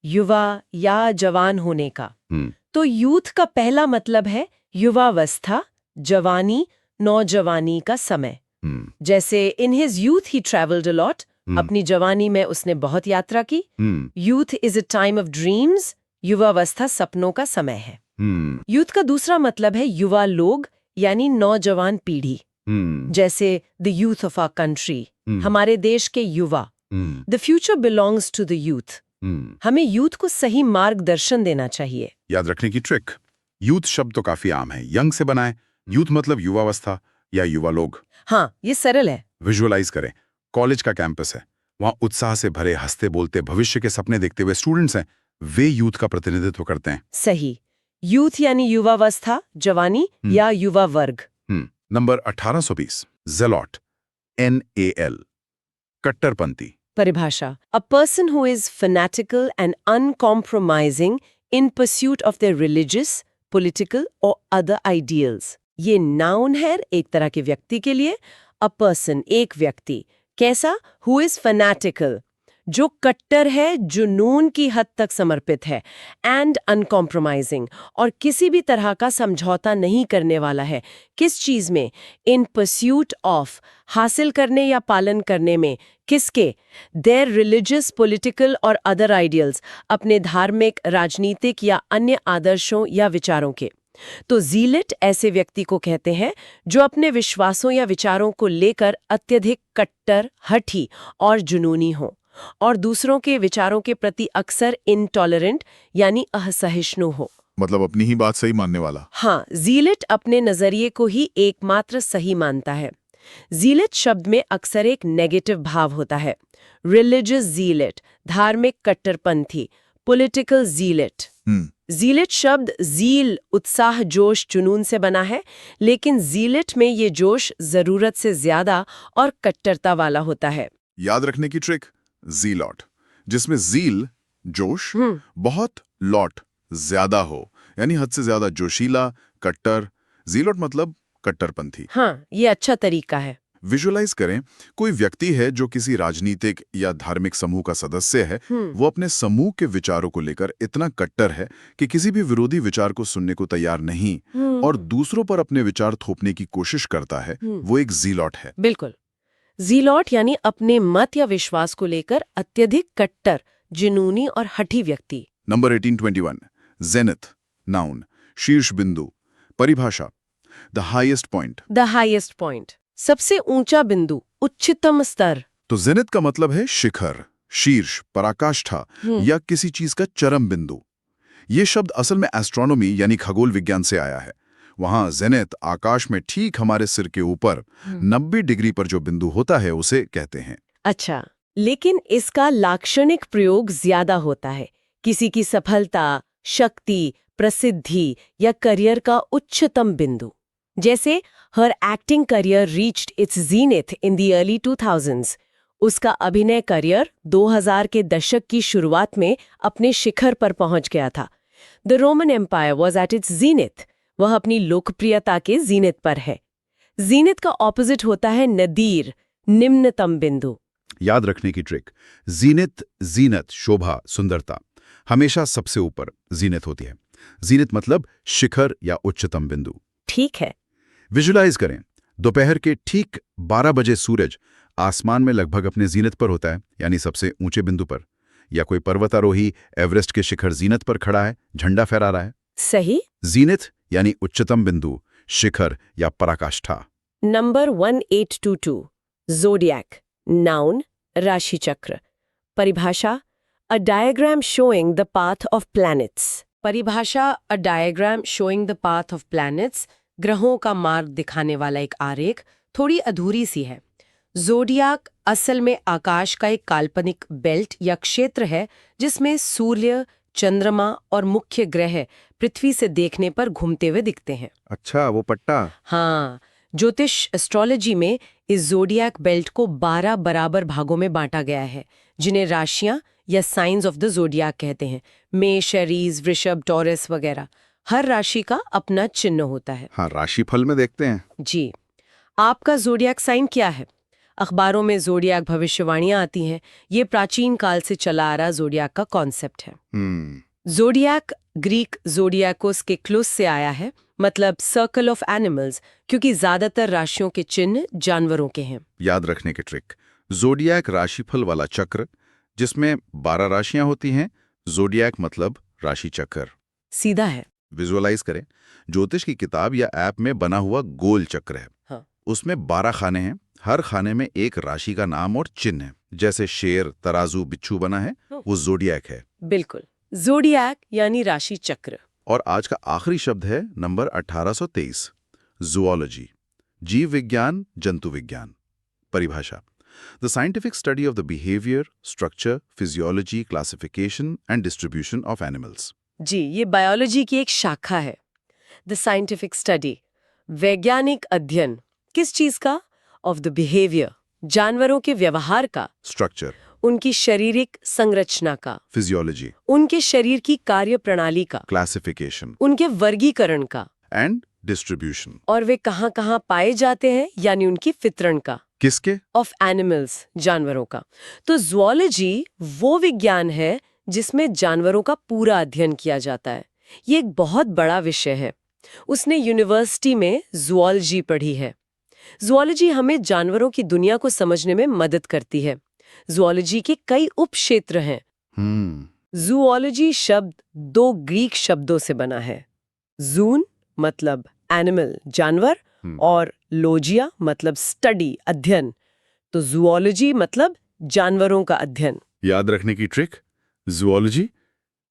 [SPEAKER 2] युवा या जवान होने का।
[SPEAKER 4] हम्म,
[SPEAKER 2] तो यूथ का पहला मतलब है युवावस्था, जवानी, नौजवानी का समय।
[SPEAKER 4] हम्म,
[SPEAKER 2] जैसे in his youth he travelled a lot, अपनी जवानी में उसने बहुत यात्रा की।
[SPEAKER 4] हम्म,
[SPEAKER 2] youth is a time of dreams, युवावस्था सपनों का समय है।
[SPEAKER 4] हम्म,
[SPEAKER 2] यूथ का दूसरा मतलब है युवा लोग, यानी नौजवान पीढ़ी।
[SPEAKER 4] हम्म,
[SPEAKER 2] जैसे the youth of our country, हमारे देश के युवा।
[SPEAKER 4] हम्म,
[SPEAKER 2] the future belongs to the youth.
[SPEAKER 4] हम्म।
[SPEAKER 2] हमें यूथ को सही मार्गदर्शन देना चाहिए।
[SPEAKER 4] याद रखने की ट्रिक, यूथ शब्द तो काफी आम है, यंग से बनाएं। यूथ मतलब युवावस्था या युवा लोग।
[SPEAKER 2] हाँ, ये सरल है।
[SPEAKER 4] विजुअलाइज करें, कॉलेज का कैंपस है, वहां उत्साह से भरे हंसते बोलते भविष्य के सपने देखते हुए स्टूडेंट्स हैं, वे यूथ का प्रतिनिधित्व करते हैं।
[SPEAKER 2] सही। यूथ यानी युवावस्था, जवानी या युवा वर्ग।
[SPEAKER 4] नंबर 1820, ज़ेलॉट, NAL, कट्टरपंथी।
[SPEAKER 2] परिभाषा, a person who is fanatical and uncompromising in pursuit of their religious, political और अदर आइडियल्स। ये नाउन है एक तरह के व्यक्ति के लिए। अ पर्सन, एक व्यक्ति। कैसा? हु इज फैनेटिकल, जो कट्टर है, जुनून की हद तक समर्पित है। एंड अनकॉम्प्रोमाइजिंग, और किसी भी तरह का समझौता नहीं करने वाला है। किस चीज में? इन परस्यूट ऑफ, हासिल करने या पालन करने में। किसके? देयर रिलीजियस, पॉलिटिकल और अदर आइडियल्स, अपने धार्मिक, राजनीतिक या अन्य आदर्शों या विचारों के। तो ज़ीलेट ऐसे व्यक्ति को कहते हैं जो अपने विश्वासों या विचारों को लेकर अत्यधिक कट्टर, हठी और जुनूनी हो, और दूसरों के विचारों के प्रति अक्सर इनटॉलरेंट यानी असहिष्णु हो।
[SPEAKER 3] मतलब अपनी ही बात सही मानने वाला।
[SPEAKER 2] हाँ, ज़ीलेट अपने नजरिए को ही एकमात्र सही मानता है। ज़ीलेट शब्द में अक्सर एक नेगेटिव भाव होता है। रिलीजियस ज़ीलेट, धार्मिक कट्टरपंथी। पॉलिटिकल ज़ीलेट। ज़ीलेट शब्द ज़ील, उत्साह, जोश, जुनून से बना है, लेकिन ज़ीलेट में ये जोश ज़रूरत से ज्यादा और कट्टरता वाला होता है।
[SPEAKER 3] याद रखने की ट्रिक, ज़ीलॉट, जिसमें ज़ील जोश, बहुत लॉट ज्यादा हो, यानी हद से ज्यादा जोशीला, कट्टर। ज़ीलॉट मतलब कट्टरपंथी।
[SPEAKER 2] हाँ, ये अच्छा तरीका है।
[SPEAKER 3] विजुअलाइज करें, कोई व्यक्ति है जो किसी राजनीतिक या धार्मिक समूह का सदस्य है। वो अपने समूह के विचारों को लेकर इतना कट्टर है कि किसी भी विरोधी विचार को सुनने को तैयार नहीं और दूसरों पर अपने विचार थोपने की कोशिश करता है। वो एक ज़ीलॉट है।
[SPEAKER 2] बिल्कुल। ज़ीलॉट यानी अपने मत या विश्वास को लेकर अत्यधिक कट्टर, जुनूनी और हठी व्यक्ति।
[SPEAKER 3] नंबर 1821, जेनिथ, नाउन, शीर्ष बिंदु। परिभाषा, the highest point.
[SPEAKER 2] The highest point, सबसे ऊंचा बिंदु, उच्चतम स्तर।
[SPEAKER 3] तो जेनिथ का मतलब है शिखर, शीर्ष, पराकाष्ठा या किसी चीज का चरम बिंदु। ये शब्द असल में एस्ट्रोनॉमी यानी खगोल विज्ञान से आया है। वहां जेनिथ आकाश में ठीक हमारे सिर के ऊपर 90 डिग्री पर जो बिंदु होता है उसे कहते हैं।
[SPEAKER 2] अच्छा, लेकिन इसका लाक्षणिक प्रयोग ज्यादा होता है। किसी की सफलता, शक्ति, प्रसिद्धि या करियर का उच्चतम बिंदु। जैसे her acting career reached its zenith in the early 2000s। उसका अभिनय करियर 2000 के दशक की शुरुआत में अपने शिखर पर पहुंच गया था। The Roman Empire was at its zenith. वह अपनी लोकप्रियता के ज़ीनिथ पर है। ज़ीनिथ का ऑपोजिट होता है नदीर, निम्नतम बिंदु।
[SPEAKER 4] याद रखने की ट्रिक, जीनित, जीनत, शोभा, सुंदरता, हमेशा सबसे ऊपर जीनित होती है। जीनित मतलब शिखर या उच्चतम बिंदु।
[SPEAKER 2] ठीक है।
[SPEAKER 4] विजुलाइज करें, दोपहर के ठीक 12 बजे सूरज आसमान में लगभग अपने जीनत पर होता है, यानी सबसे ऊंचे बिंदु पर। या कोई पर्वतारोही एवरेस्ट के शिखर जीनत पर खड़ा है, झंडा फहरा रहा है।
[SPEAKER 2] सही।
[SPEAKER 4] जीनित यानी उच्चतम बिंदु, शिखर या पराकाष्ठा।
[SPEAKER 2] नंबर 1822, ज़ोडिएक, नाउन, राशि चक्र। परिभाषा, a diagram showing the path of planets. परिभाषा, a diagram showing the path of planets, ग्रहों का मार्ग दिखाने वाला एक आरेख। थोड़ी अधूरी सी है। ज़ोडियाक असल में आकाश का एक काल्पनिक बेल्ट या क्षेत्र है जिसमें सूर्य, चंद्रमा और मुख्य ग्रह पृथ्वी से देखने पर घूमते हुए दिखते हैं।
[SPEAKER 3] अच्छा, वो पट्टा।
[SPEAKER 2] हाँ, ज्योतिष एस्ट्रोलॉजी में इस ज़ोडियाक बेल्ट को 12 बराबर भागों में बांटा गया है, जिन्हें राशियां या साइंस ऑफ द ज़ोडियाक कहते हैं। मेष, एरीज, वृषभ, टॉरस वगैरह। हर राशि का अपना चिन्ह होता है।
[SPEAKER 3] हाँ, राशिफल में देखते हैं।
[SPEAKER 2] जी, आपका ज़ोडियाक साइन क्या है? अखबारों में ज़ोडियाक भविष्यवाणियां आती हैं। ये प्राचीन काल से चला आ रहा ज़ोडियाक का कॉन्सेप्ट है। ज़ोडियाक ग्रीक ज़ोडियाकोस के क्लोस से आया है, मतलब सर्कल ऑफ एनिमल्स, क्योंकि ज्यादातर राशियों के चिन्ह जानवरों के हैं।
[SPEAKER 3] याद रखने की ट्रिक, ज़ोडियाक राशिफल वाला चक्र जिसमें 12 राशियां होती हैं, ज़ोडियाक मतलब राशि चक्र।
[SPEAKER 2] सीधा है।
[SPEAKER 3] विजुअलाइज करें, ज्योतिष की किताब या ऐप में बना हुआ गोल चक्र है।
[SPEAKER 2] हाँ।
[SPEAKER 3] उसमें 12 खाने हैं, हर खाने में एक राशि का नाम और चिन्ह है। जैसे शेर, तराजू, बिच्छू बना है, वो ज़ोडियाक है।
[SPEAKER 2] बिल्कुल, ज़ोडियाक यानी राशि चक्र।
[SPEAKER 3] और आज का आखिरी शब्द है नंबर 1823, ज़ूओलॉजी, जीव विज्ञान, जंतु विज्ञान। परिभाषा: the scientific study of the behaviour, structure, physiology, classification and distribution of animals.
[SPEAKER 2] जी, ये बायोलॉजी की एक शाखा है। द साइंटिफिक स्टडी, वैज्ञानिक अध्ययन। किस चीज का? ऑफ द बिहेवियर, जानवरों के व्यवहार का।
[SPEAKER 3] स्ट्रक्चर,
[SPEAKER 2] उनकी शारीरिक संरचना का।
[SPEAKER 3] फिजियोलॉजी,
[SPEAKER 2] उनके शरीर की कार्य प्रणाली का।
[SPEAKER 3] क्लासिफिकेशन,
[SPEAKER 2] उनके वर्गीकरण का।
[SPEAKER 3] एंड डिस्ट्रीब्यूशन,
[SPEAKER 2] और वे कहाँ कहाँ पाए जाते हैं, यानी उनकी वितरण का।
[SPEAKER 3] किसके?
[SPEAKER 2] ऑफ एनिमल्स, जानवरों का। तो ज़ूओलॉजी वो विज्ञान है जिसमें जानवरों का पूरा अध्ययन किया जाता है। ये एक बहुत बड़ा विषय है। उसने यूनिवर्सिटी में ज़ूओलॉजी पढ़ी है। ज़ूओलॉजी हमें जानवरों की दुनिया को समझने में मदद करती है। ज़ूओलॉजी के कई उपक्षेत्र हैं। ज़ूओलॉजी शब्द 2 ग्रीक शब्दों से बना है। ज़ून मतलब एनिमल, जानवर, और लोजिया मतलब स्टडी, अध्ययन। तो ज़ूओलॉजी मतलब जानवरों का अध्ययन।
[SPEAKER 4] याद रखने की ट्रिक, ज़ूओलॉजी,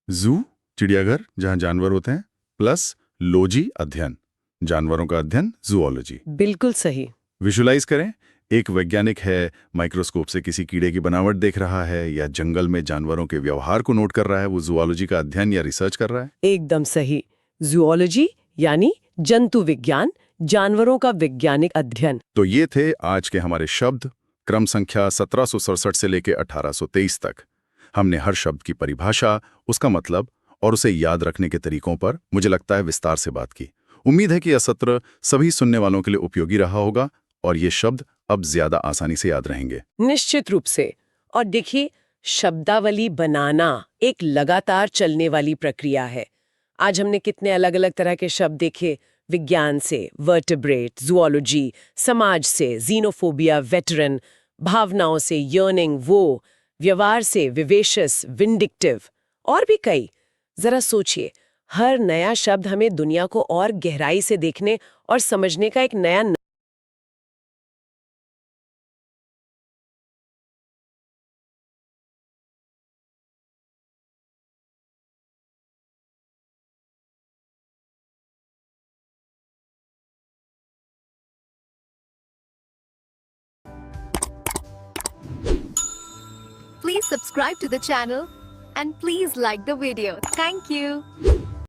[SPEAKER 4] ज़ू चिड़ियाघर जहां जानवर होते हैं, प्लस लॉजी अध्ययन, जानवरों का अध्ययन, ज़ूओलॉजी।
[SPEAKER 2] बिल्कुल सही।
[SPEAKER 4] विजुलाइज करें, एक वैज्ञानिक है, माइक्रोस्कोप से किसी कीड़े की बनावट देख रहा है या जंगल में जानवरों के व्यवहार को नोट कर रहा है, वो ज़ूओलॉजी का अध्ययन या रिसर्च कर रहा है।
[SPEAKER 2] एकदम सही। ज़ूओलॉजी यानी जंतु विज्ञान, जानवरों का वैज्ञानिक अध्ययन।
[SPEAKER 4] तो ये थे आज के हमारे शब्द, क्रम संख्या 1767 से लेकर 1823 तक। हमने हर शब्द की परिभाषा, उसका मतलब और उसे याद रखने के तरीकों पर मुझे लगता है विस्तार से बात की। उम्मीद है कि यह सत्र सभी सुनने वालों के लिए उपयोगी रहा होगा और ये शब्द अब ज्यादा आसानी से याद रहेंगे।
[SPEAKER 2] निश्चित रूप से। और देखिए, शब्दावली बनाना एक लगातार चलने वाली प्रक्रिया है। आज हमने कितने अलग अलग तरह के शब्द देखे, विज्ञान से वर्टिब्रेट, ज़ूओलॉजी, समाज से ज़ीनोफोबिया, वेटरन, भावनाओं से यर्निंग, वो, व्यवहार से विवेशियस, विंडिक्टिव, और भी कई। जरा सोचिए, हर नया शब्द हमें दुनिया को और गहराई से देखने और समझने का एक नया
[SPEAKER 5] Please subscribe to the channel and please like the video. Thank you.